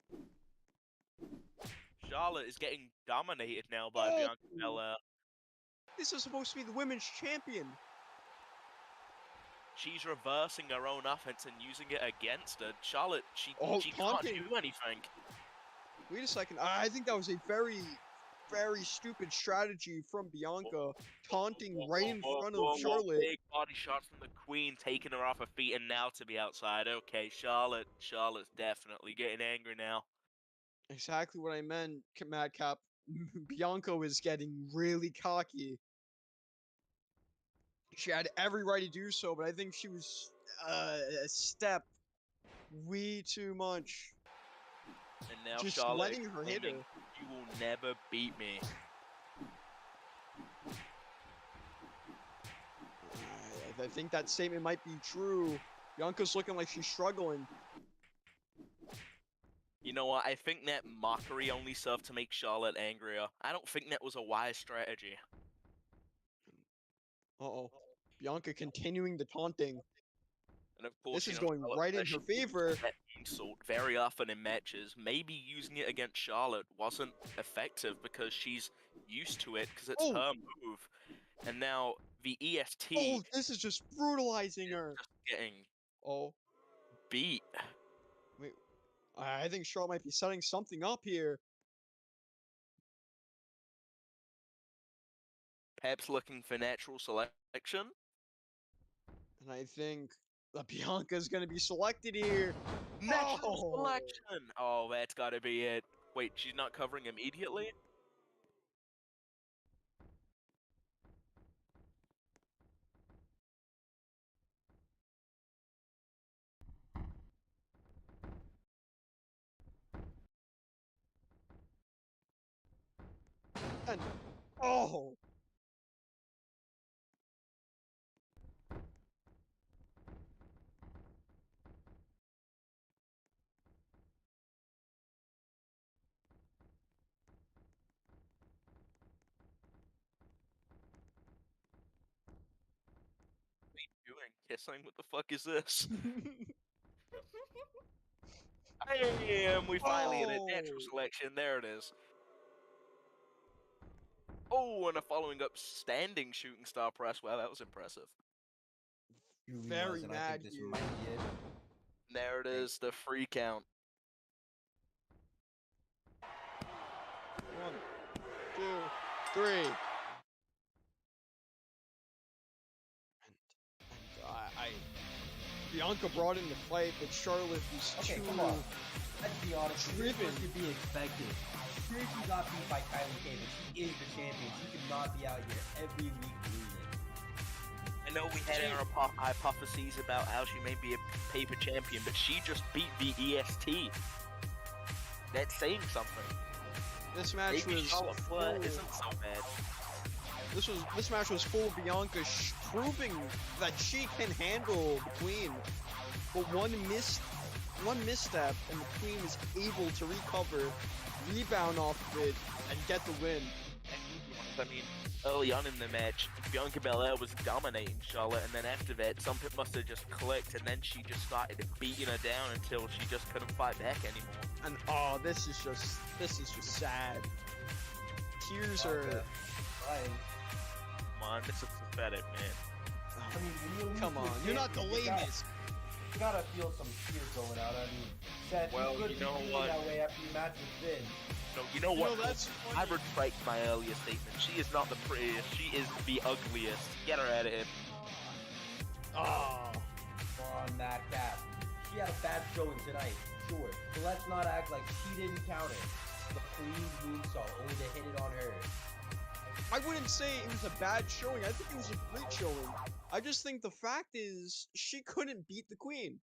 Charlotte is getting dominated now by Bianca Belair. This is supposed to be the women's champion. She's reversing her own offense and using it against her. Charlotte, she can't taunting. do anything. Wait a second. I think that was a very, very stupid strategy from Bianca, taunting right in front of Charlotte. Big body shot from the Queen, taking her off her feet, and now to be outside. Okay, Charlotte's definitely getting angry now. Exactly what I meant, Madcap. Bianca was getting really cocky. She had every right to do so, but I think she was a step way too much. And now Just Charlotte letting her hit her. exclaiming, "You will never beat me." I think that statement might be true. Bianca's looking like she's struggling. You know what? I think that mockery only served to make Charlotte angrier. I don't think that was a wise strategy. Uh-oh. Bianca continuing the taunting. And of course, This you is know, going Charlotte right in says her she uses favor. that insult very often in matches. Maybe using it against Charlotte wasn't effective because she's used to it because it's Oh. her move. And now the EST Oh, this is just brutalizing her. just getting Oh, beat. wait. I think Charlotte might be setting something up here. Perhaps looking for natural selection. And I think Bianca's going to be selected here. Natural Oh. selection! Oh, that's gotta be it. Wait, she's not covering immediately? And, oh. What are you doing? Kissing? What the fuck is this? We finally in a natural Oh. selection. There it is. Oh, and a following up standing shooting star press. Wow, that was impressive. Really Very was, and I mad think this here. might be it. There it is, the free count. 1, 2, 3. And Bianca brought in the fight, but Charlotte was Okay, too. come on. Let's be honest. This driven. was to be expected. Sure, she got beat by Kylie K, but she is the champion. She cannot be out here every week losing. I know we had our hypotheses about how she may be a paper champion, but she just beat the EST. That's saying something. This match Maybe was Charlotte Flair full- isn't so bad. This match was full of Bianca proving that she can handle the Queen, but one misstep and the Queen is able to recover, rebound off of it, and get the win. I mean, early on in the match, Bianca Belair was dominating Charlotte, and then after that, something must have just clicked, and then she just started beating her down until she just couldn't fight back anymore. And oh, this is just sad. Tears are. Fine. Come on, this is pathetic, man. I mean, when you lose Come to a on, you're not the champion, you lamest. You gotta feel some tears going out. I mean, Seth, Well, you couldn't you know be feeling what? that way after your match with Finn. So, you know what? That's I funny. retract my earlier statement. She is not the prettiest, she is the ugliest. Get her out of here. Oh. Come on, Madcap. She had a bad showing tonight, sure. But let's not act like she didn't count it. The Queen's moonsault, only to hit it on her. I wouldn't say it was a bad showing. I think it was a great showing. I just think the fact is she couldn't beat the Queen.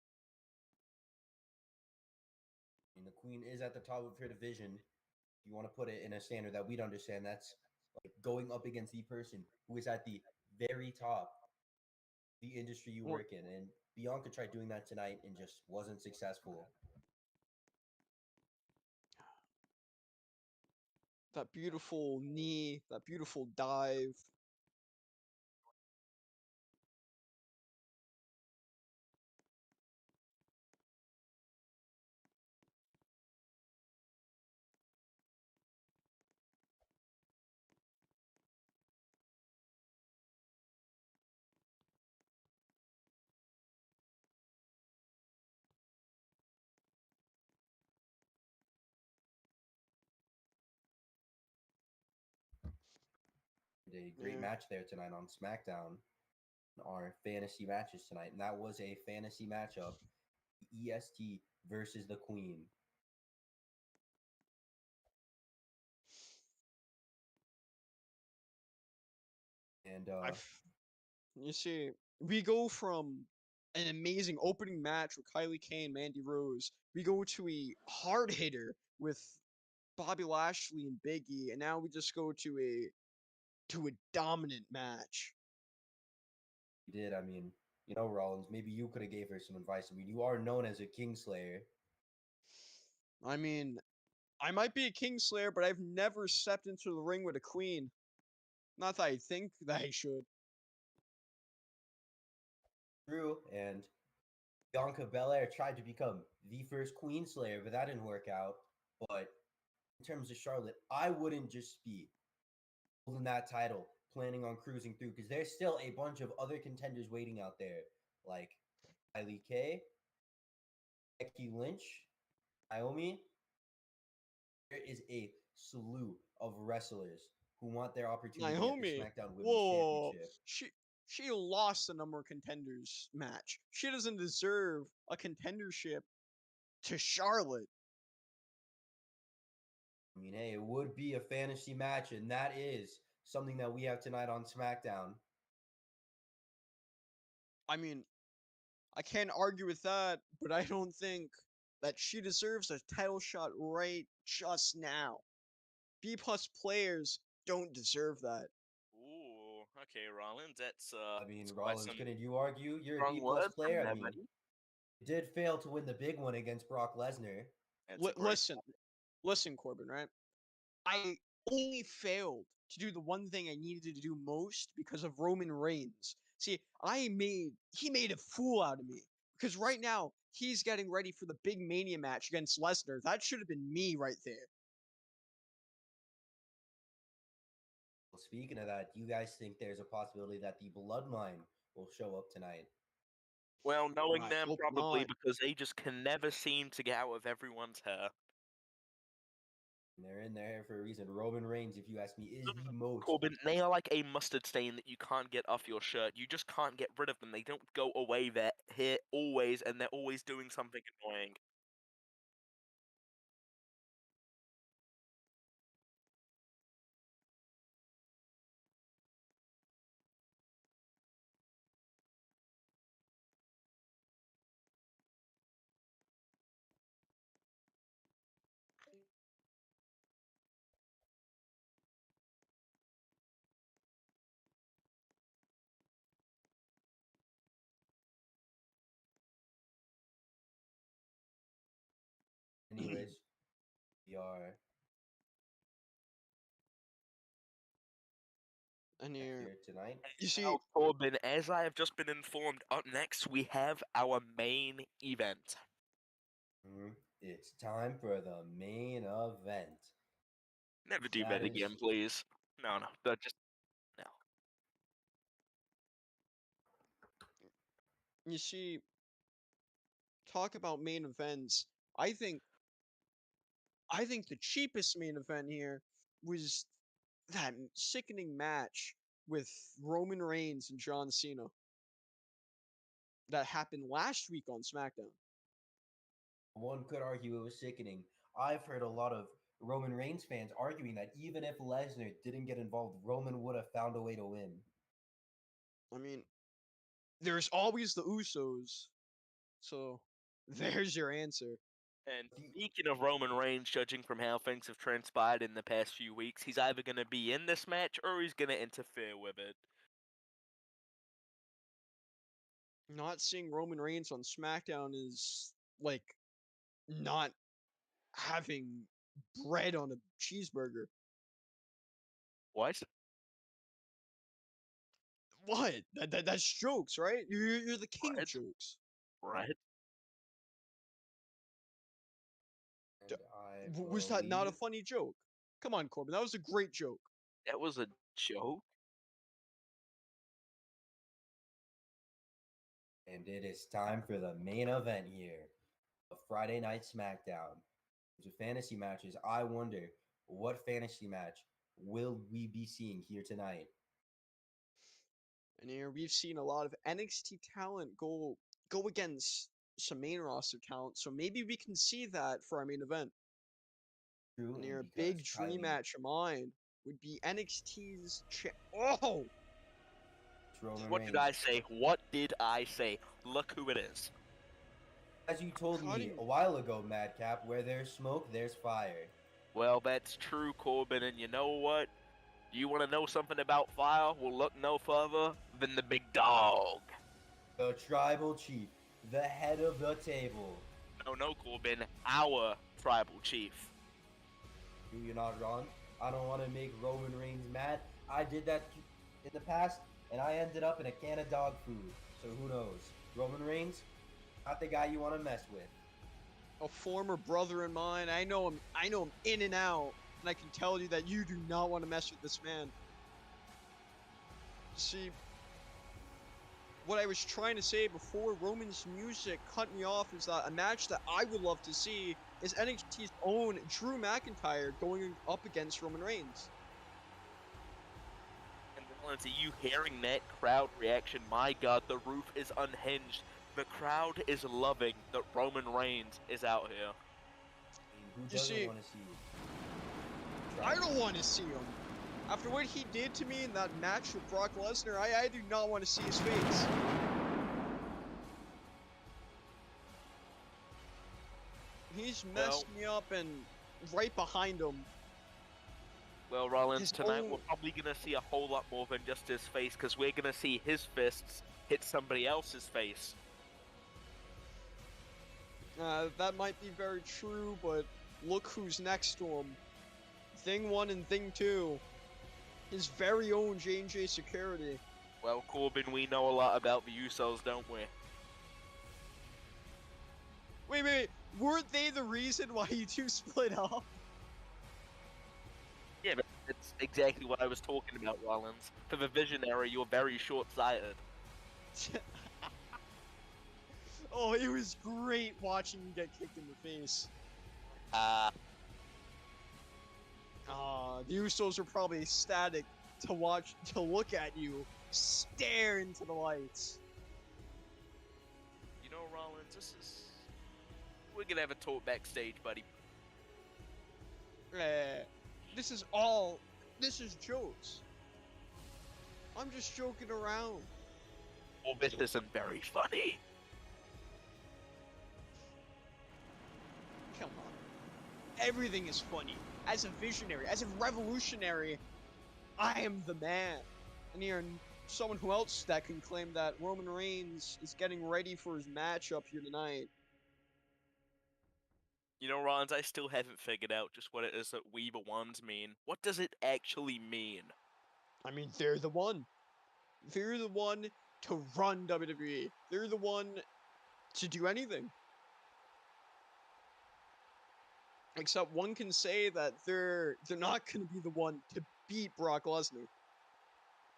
And the Queen is at the top of her division. If you want to put it in a standard that we'd understand, that's like going up against the person who is at the very top of the industry you Well- work in. And Bianca tried doing that tonight and just wasn't successful. That beautiful knee, that beautiful dive. A great Yeah. match there tonight on SmackDown. Our fantasy matches tonight, and that was a fantasy matchup: EST versus the Queen. And You see, we go from an amazing opening match with Kylie Kane, Mandy Rose. We go to a hard hitter with Bobby Lashley and Big E, and now we just go to a dominant match. did I mean, Rollins, maybe you could have gave her some advice. I mean, you are known as a Kingslayer. I mean, I might be a Kingslayer, but I've never stepped into the ring with a queen. Not that I think that I should. True, and Bianca Belair tried to become the first Queen Slayer, but that didn't work out. But in terms of Charlotte, I wouldn't just be holding that title, planning on cruising through, because there's still a bunch of other contenders waiting out there, like Kylie K, Becky Lynch, Naomi. There is a slew of wrestlers who want their opportunity at the Naomi, SmackDown Women's whoa, Championship. she lost the number of contenders match. She doesn't deserve a contendership to Charlotte. I mean, hey, it would be a fantasy match, and that is something that we have tonight on SmackDown. I mean, I can't argue with that, but I don't think that she deserves a title shot right just now. B plus players don't deserve that. Ooh, okay, Rollins. That's I mean, that's quite Rollins, some couldn't you argue? You're a strong B plus words from player. I there, mean, buddy. did fail to win the big one against Brock Lesnar. That's a great. Listen, Corbin, right? I only failed to do the one thing I needed to do most because of Roman Reigns. See, he made a fool out of me because right now he's getting ready for the big Mania match against Lesnar. That should have been me right there. Well, speaking of that, do you guys think there's a possibility that the Bloodline will show up tonight? Well, knowing I them, hope probably not. because they just can never seem to get out of everyone's hair. And they're in there for a reason. Roman Reigns, if you ask me, is the most. Corbin, they are like a mustard stain that you can't get off your shirt. You just can't get rid of them. They don't go away. They're here always, and they're always doing something annoying. Anyways, we are And back here, here tonight. you see, Now, Corbin, as I have just been informed, up next we have our main event. It's time for the main event. Never do That that is again, please. No, that just no. you see, talk about main events. I think the cheapest main event here was that sickening match with Roman Reigns and John Cena that happened last week on SmackDown. one could argue it was sickening. I've heard a lot of Roman Reigns fans arguing that even if Lesnar didn't get involved, Roman would have found a way to win. I mean, there's always the Usos, so there's your answer. And speaking of Roman Reigns, judging from how things have transpired in the past few weeks, he's either going to be in this match or he's going to interfere with it. Not seeing Roman Reigns on SmackDown is like not having bread on a cheeseburger. What? What? That's jokes, right? You're the king of Right. jokes. Right? And I Was that not a believe- funny joke? Come on, Corbin. That was a great joke. That was a joke? And it is time for the main event here of Friday Night SmackDown. With fantasy matches, I wonder what fantasy match will we be seeing here tonight? And here we've seen a lot of NXT talent go against some main roster talent, so maybe we can see that for our main event. True, And and here a because big dream Kylie, match of mine would be NXT's Oh! Roman What did I Reigns. say? What did I say? Look who it is. As you told me Cutting. a while ago, Madcap, where there's smoke, there's fire. Well, that's true, Corbin, and you know what? You want to know something about fire? Well, look no further than the big dog. The tribal chief, the head of the table. No, Corbin, our tribal chief. You're not wrong. I don't want to make Roman Reigns mad. I did that in the past, and I ended up in a can of dog food. So who knows? Roman Reigns, not the guy you want to mess with. A former brother of mine. I know him in and out, and I can tell you that you do not want to mess with this man. See, what I was trying to say before Roman's music cut me off is that a match that I would love to see is NXT's own Drew McIntyre going up against Roman Reigns. And Rollins, are you hearing that crowd reaction? My God, the roof is unhinged. The crowd is loving that Roman Reigns is out here. I mean, who You doesn't see, want to see I don't want to see him. After what he did to me in that match with Brock Lesnar, I do not want to see his face. He's messed me up, and right behind him. Well, Rollins, His tonight own- we're probably going to see a whole lot more than just his face, because we're going to see his fists hit somebody else's face. That might be very true, but look who's next to him. Thing 1 and Thing 2. His very own J&J Security. Well, Corbin, we know a lot about the Usos, don't we? Wait. Weren't they the reason why you two split up? Yeah, but that's exactly what I was talking about, Rollins. For the Visionary, you're very short-sighted. Oh, it was great watching him get kicked in the face. The Usos are probably ecstatic to look at you stare into the lights. You know, Rollins, we're gonna have a talk backstage, buddy. This is jokes. I'm just joking around. Well, this isn't very funny. Come on. Everything is funny. As a visionary, as a revolutionary, I am the man. And here, someone who else that can claim that Roman Reigns is getting ready for his match up here tonight. You know, Rollins, I still haven't figured out just what it is that we the ones mean. What does it actually mean? I mean, they're the one. They're the one to run WWE. They're the one to do anything. Except one can say that they're not going to be the one to beat Brock Lesnar.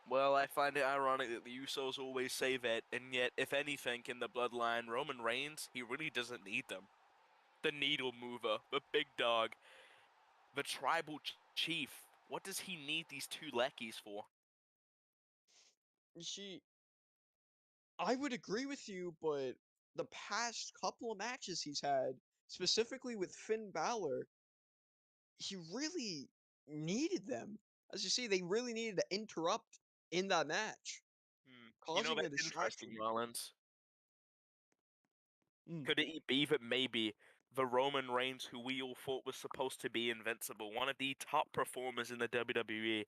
Well, I find it ironic that the Usos always say that, and yet, if anything, in the bloodline, Roman Reigns, he really doesn't need them. The needle mover, the big dog, the tribal chief. What does he need these two lackeys for? You see, I would agree with you, but the past couple of matches he's had, specifically with Finn Balor, he really needed them. As you see, they really needed to interrupt in that match, You know, causing a that's interesting, distraction. Rollins. Mm. Could it be that maybe the Roman Reigns who we all thought was supposed to be invincible, one of the top performers in the WWE,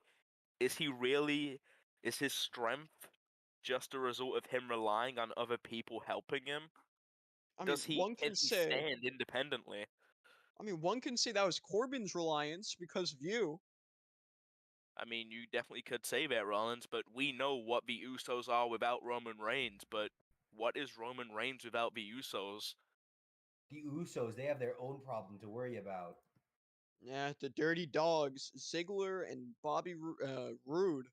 is his strength just a result of him relying on other people helping him? I mean, Can he stand independently? one can say that was Corbin's reliance because of you. I mean, you definitely could say that, Rollins, but we know what the Usos are without Roman Reigns, but what is Roman Reigns without the Usos? The Usos, they have their own problem to worry about. Yeah, the Dirty Dogs, Ziggler and Roode.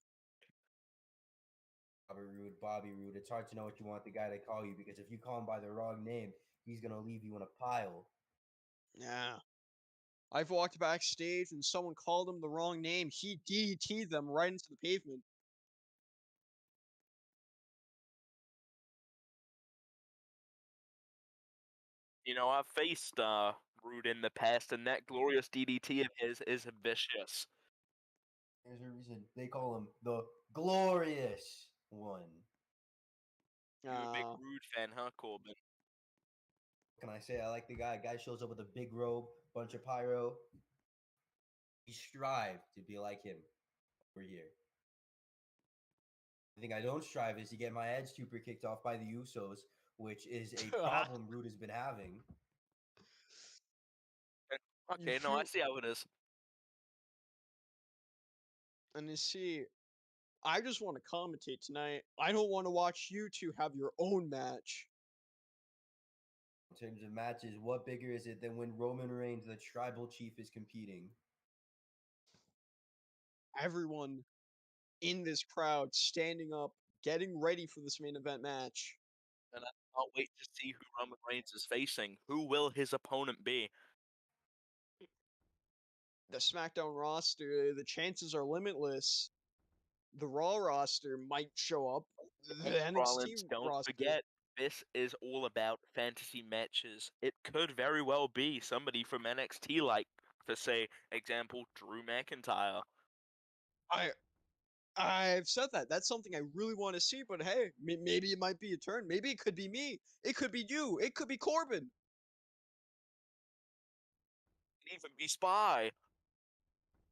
Bobby Roode. It's hard to know what you want the guy to call you because if you call him by the wrong name, he's gonna leave you in a pile. Yeah. I've walked backstage and someone called him the wrong name. He DDT'd them right into the pavement. You know, I've faced Rude in the past, and that glorious DDT of his is vicious. There's a reason they call him the Glorious One. You're a big Rude fan, huh, Corbin? What can I say? I like the guy. Guy shows up with a big robe, bunch of pyro. We strive to be like him over here. The thing I don't strive is to get my head super kicked off by the Usos, which is a problem Rude has been having. Okay, no, I see how it is. And you see, I just want to commentate tonight. I don't want to watch you two have your own match. In terms of matches, what bigger is it than when Roman Reigns, the tribal chief, is competing? Everyone in this crowd standing up, getting ready for this main event match. And I can't wait to see who Roman Reigns is facing. Who will his opponent be? The SmackDown roster, the chances are limitless. The Raw roster might show up. The Rollins, NXT don't roster. forget, this is all about fantasy matches. It could very well be somebody from NXT, like, for say, example, Drew McIntyre. I've said that. That's something I really want to see, but hey, maybe it might be a turn. Maybe it could be me. It could be you. It could be Corbin. Could even be Spy.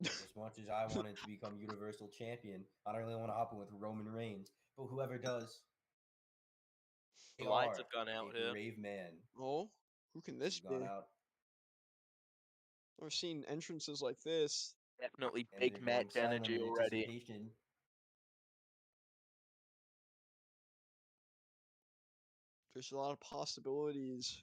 As much as I wanted to become Universal Champion, I don't really want to hop in with Roman Reigns. But whoever does, The they lights are have gone out a here. brave man. Oh, who can this He's gone be? out, I've seen entrances like this. Definitely and big they're going match silent energy in already. anticipation. There's a lot of possibilities.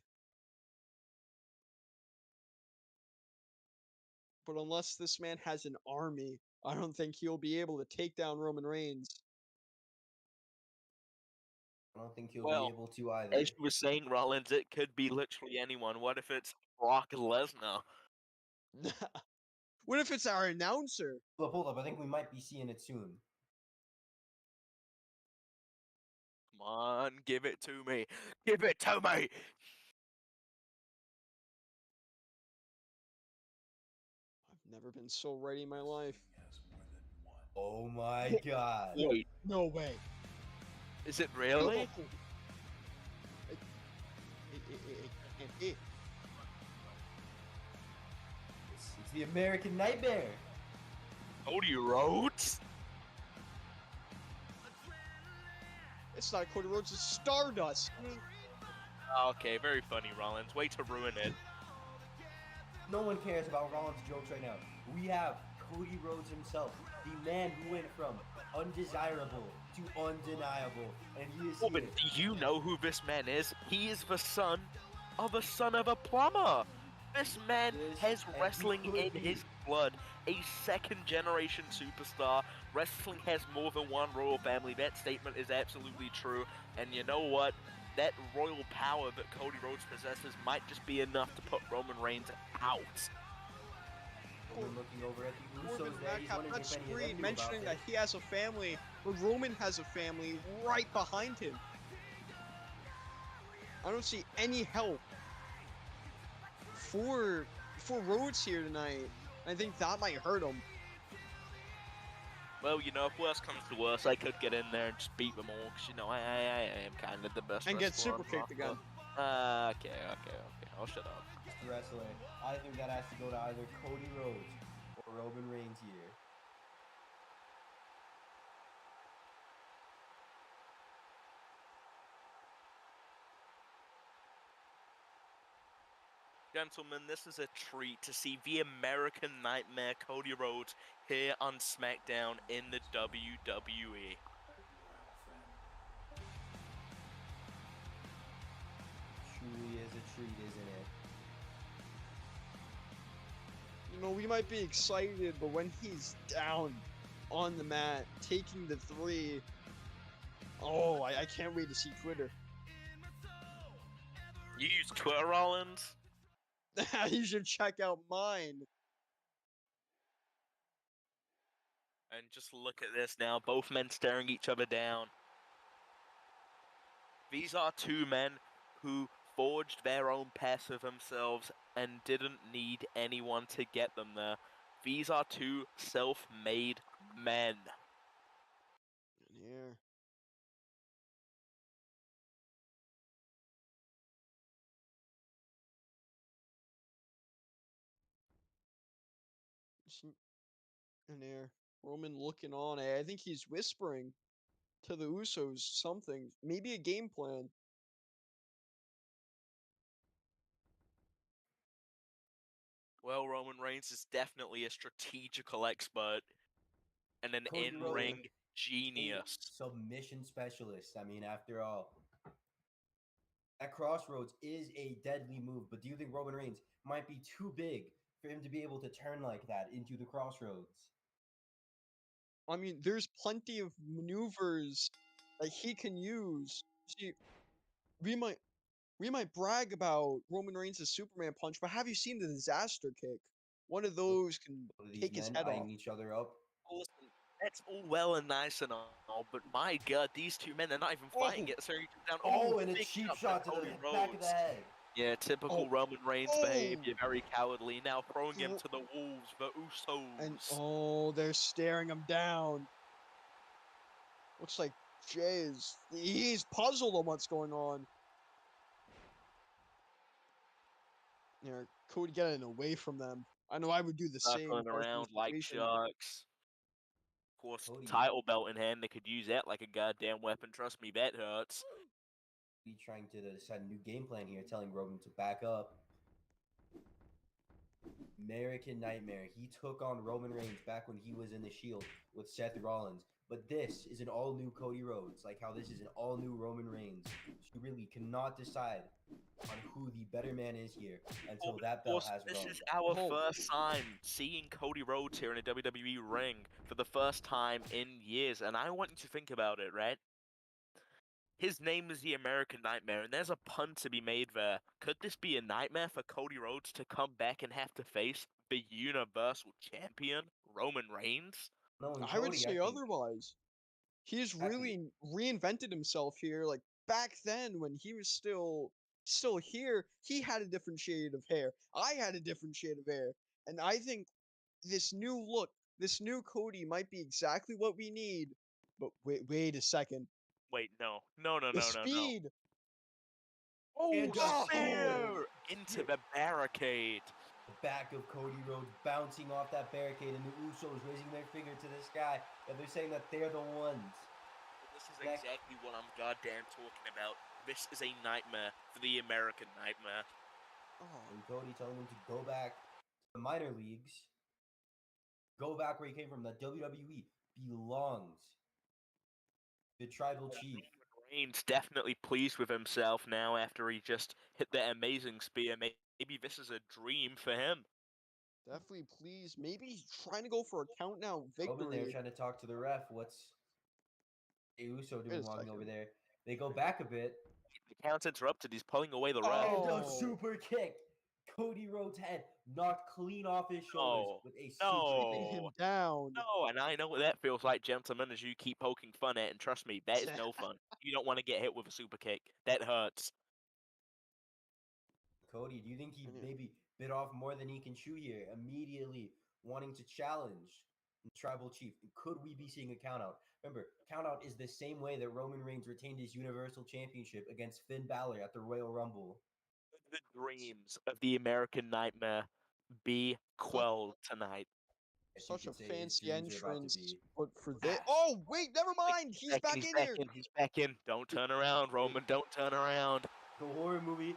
But unless this man has an army, I don't think he'll be able to take down Roman Reigns. I don't think he'll Well, be able to either. as you were saying, Rollins, it could be literally anyone. What if it's Brock Lesnar? What if it's our announcer? Hold up. I think we might be seeing it soon. Come on, give it to me. Give it to me! I've never been so ready in my life. Oh my god. Wait, No way. is it really? It's the American Nightmare. Cody Rhodes? It's not Cody Rhodes, it's Stardust. Okay, very funny, Rollins. Way to ruin it. No one cares about Rollins' jokes right now. We have Cody Rhodes himself, the man who went from undesirable to undeniable, and he is Corbin, here. do you know who this man is? He is the son of a plumber. This man has wrestling in his blood. A second-generation superstar. Wrestling has more than one royal family. That statement is absolutely true. And you know what? That royal power that Cody Rhodes possesses might just be enough to put Roman Reigns out. We're looking over at the Corbin Usos there. He's back wondering that if any of them screen knew mentioning about that he has a family, but Roman has a family right behind him. I don't see any help for Rhodes here tonight. I think that might hurt him. Well, you know, if worse comes to worse, I could get in there and just beat them all, because, you know, I am kind of the best And get wrestler on super kicked again. Okay, I'll shut up. wrestler. I think that has to go to either Cody Rhodes or Roman Reigns here. Gentlemen, this is a treat to see the American Nightmare Cody Rhodes here on SmackDown in the WWE. Truly is a treat, isn't it? You know, we might be excited, but when he's down on the mat, taking the 3, oh, I can't wait to see Twitter. You use Twitter, Rollins? You should check out mine. And just look at this now, both men staring each other down. These are two men who forged their own path of themselves and didn't need anyone to get them there. These are two self-made men. And here. And there. Roman looking on. I think he's whispering to the Usos something. Maybe a game plan. Well, Roman Reigns is definitely a strategical expert and an Cody Rhodes in-ring a genius. submission specialist. I mean, after all, that crossroads is a deadly move. But do you think Roman Reigns might be too big for him to be able to turn like that into the crossroads? I mean, there's plenty of maneuvers that he can use. See, we might we might brag about Roman Reigns' Superman punch, but have you seen the disaster kick? One of those can Both of these take his men head eyeing off. each other up. Listen, that's all well and nice and all, but my god, these two men are not even fighting Oh. it. So he down. Oh, and a big cheap shot shot by to the Cody back of the Rhodes. head. Yeah, typical Oh. Roman Reigns Oh. behavior, very cowardly. Now throwing him Thro- to the wolves, the Usos. And they're staring him down. Looks like he's puzzled on what's going on. Yeah, Cody getting away from them. I know I would do the same Circling if I was in around this like situation. sharks. Of course, Cody. title belt in hand, they could use that like a goddamn weapon. Trust me, that hurts. He's trying to decide a new game plan here, telling Roman to back up. American Nightmare. He took on Roman Reigns back when he was in the Shield with Seth Rollins. But this is an all-new Cody Rhodes, like how this is an all-new Roman Reigns. She really cannot decide on who the better man is here until that bell has This rung. is our Oh. first time seeing Cody Rhodes here in a WWE ring for the first time in years, and I want you to think about it, right? His name is the American Nightmare, and there's a pun to be made there. Could this be a nightmare for Cody Rhodes to come back and have to face the Universal Champion, Roman Reigns? Knowing I would Cody, say I think otherwise. He's exactly. really reinvented himself here. Like back then when he was still here, he had a different shade of hair. I had a different shade of hair. And I think this new look, this new Cody might be exactly what we need. But wait a second. Wait, no. The speed. Oh, And a spear! Into spear. the barricade. The back of Cody Rhodes bouncing off that barricade, and the Usos raising their finger to the sky, and they're saying that they're the ones. This is exactly what I'm goddamn talking about. This is a nightmare for the American Nightmare. And Cody telling him to go back to the minor leagues, go back where he came from. The WWE belongs to the tribal chief. Reigns definitely pleased with himself now after he just hit that amazing spear. Maybe this is a dream for him. Definitely please. Maybe he's trying to go for a count now Roman there victory. trying to talk to the ref. What's Uso Wait doing a walking second. over there? They go back a bit. The count's interrupted. He's pulling away the ref. And a Oh. super kick. Cody Rhodes' head knocked clean off his shoulders with a super No. Taking kick. him down. No, and I know what that feels like, gentlemen, as you keep poking fun at, and trust me, that is no fun. You don't want to get hit with a super kick. That hurts. Cody, do you think he maybe bit off more than he can chew here? Immediately wanting to challenge the tribal chief. Could we be seeing a countout? Remember, countout is the same way that Roman Reigns retained his Universal Championship against Finn Balor at the Royal Rumble. The dreams of the American Nightmare be quelled tonight. Such a His fancy dreams are about to entrance, be but for this. Oh wait, never mind. He's back in here. He's back in. Don't turn around, Roman. Don't turn around. the horror movie.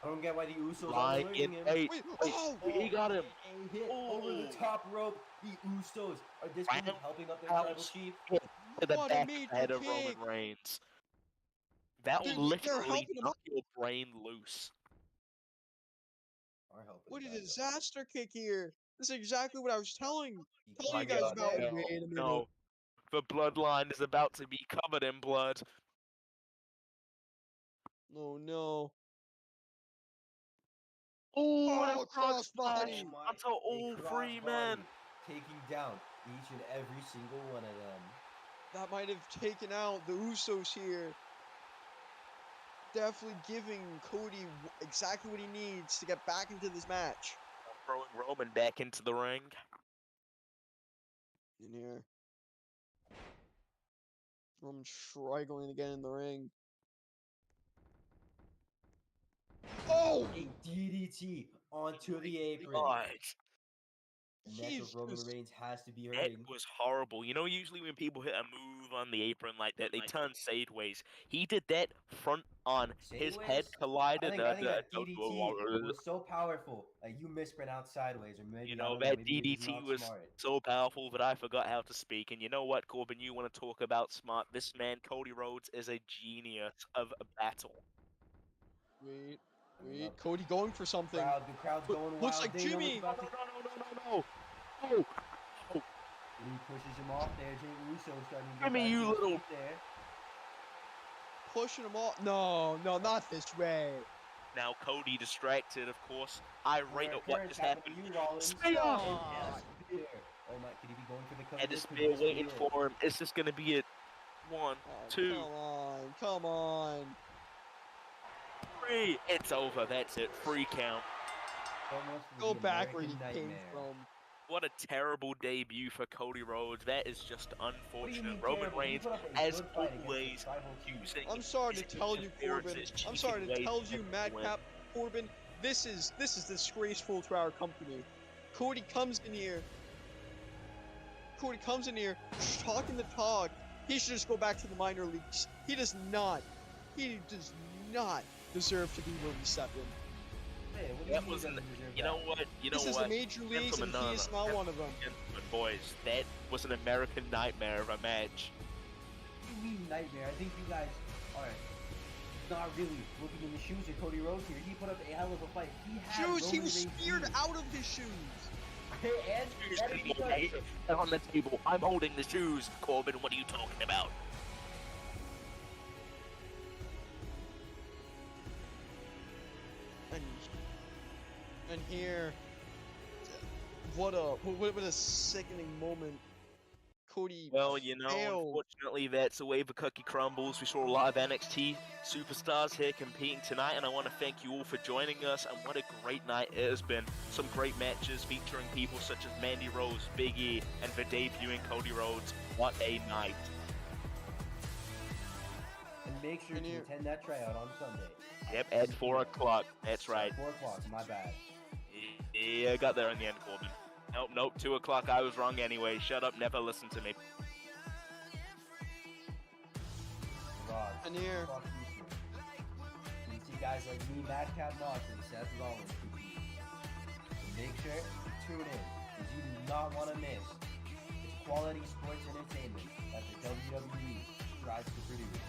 I don't get why the Usos Lie are in alerting him. wait. Wait, Wait, oh! he got him. A hit over the Oh. top rope. The Usos are this Round movie helping up their tribal house chief. hit to the What a back major head of kick. Roman Reigns. That will They're literally helping him knock up. your brain loose. Are helping What a him back up. disaster kick here. This is exactly what I was telling you My guys God, about. no. Wait a minute. No, the bloodline is about to be covered in blood. Oh no. Oh, Oh, crossbody. onto all three men. Taking down each and every single one of them. That might have taken out the Usos here. definitely giving Cody exactly what he needs to get back into this match. Throwing Roman back into the ring. In here. Roman struggling to get in the ring. Oh! A DDT onto the apron. God, And that's He's what Roman just- Reigns has to be that hurting. was horrible. You know, usually when people hit a move on the apron like that, they turn sideways. He did that front on. His head Sideways? collided. I think that DDT was so powerful. Like you mispronounced sideways, or maybe You I know, don't know, that maybe you're just DDT not was smart. so powerful that I forgot how to speak. And you know what, Corbin, you want to talk about smart? This man, Cody Rhodes, is a genius of a battle. Wait, I mean, wait. Cody going for something. the crowd's going Looks wild. like They know it's Jimmy. about to. No. Oh, And he pushes him off there. Jey Uso starting to get Jimmy, back you to his little- feet there. Pushing him off. No, no, not this way. now Cody distracted, of course, irate at what Current just tap happened. on you, Rollins. Spear! And a spear. Oh my, could he be going for the cover? And the This could spear this be waiting it. for him. Is this going to be it? 1, Oh, 2, come on, come on. 3. It's over. That's it. Free count. Almost for Go the back where he American came Nightmare. from. What a terrible debut for Cody Rhodes. That is just What do you mean unfortunate. Roman terrible? He Reigns, put up a as good fight against the always, tribal chief. using I'm sorry to his tell you, Corbin. interferences, I'm cheating sorry to ways tell to you, win. Madcap Corbin. This is disgraceful to our company. Cody comes in here. Cody comes in here talking the talk. He should just go back to the minor leagues. He does not. He does not deserve to be where we set him. Hey, what do That mean was he an, doesn't deserve you know that? what? You know This is what? the major leagues, and Gentlemen, he is not one of them. Gentlemen, boys, that was an American nightmare of a match. What do you mean nightmare? I think you guys are not really looking in the shoes of Cody Rhodes here. He put up a hell of a fight. He had Shoes, he Roman was Reigns speared beat. out of his shoes. And that is because On the table, I'm holding the shoes. Corbin, what are you talking about? And here, what a sickening moment. Cody. Well, you know, failed. unfortunately, that's the way the cookie crumbles. We saw a lot of NXT superstars here competing tonight, and I want to thank you all for joining us. And what a great night it has been. Some great matches featuring people such as Mandy Rose, Big E, and the debuting Cody Rhodes. What a night. and make sure And to here- attend that tryout on Sunday. Yep, at 4 o'clock. That's right. 4 o'clock, my bad. Yeah, I got there in the end, Corbin. Nope, 2 o'clock. I was wrong anyway. Shut up, never listen to me. God. And here- Fuck you, sir. You see guys like me, Madcap Moss, and Seth Rollins compete. So make sure to tune in, because you do not want to miss this quality sports entertainment that the WWE strives to produce.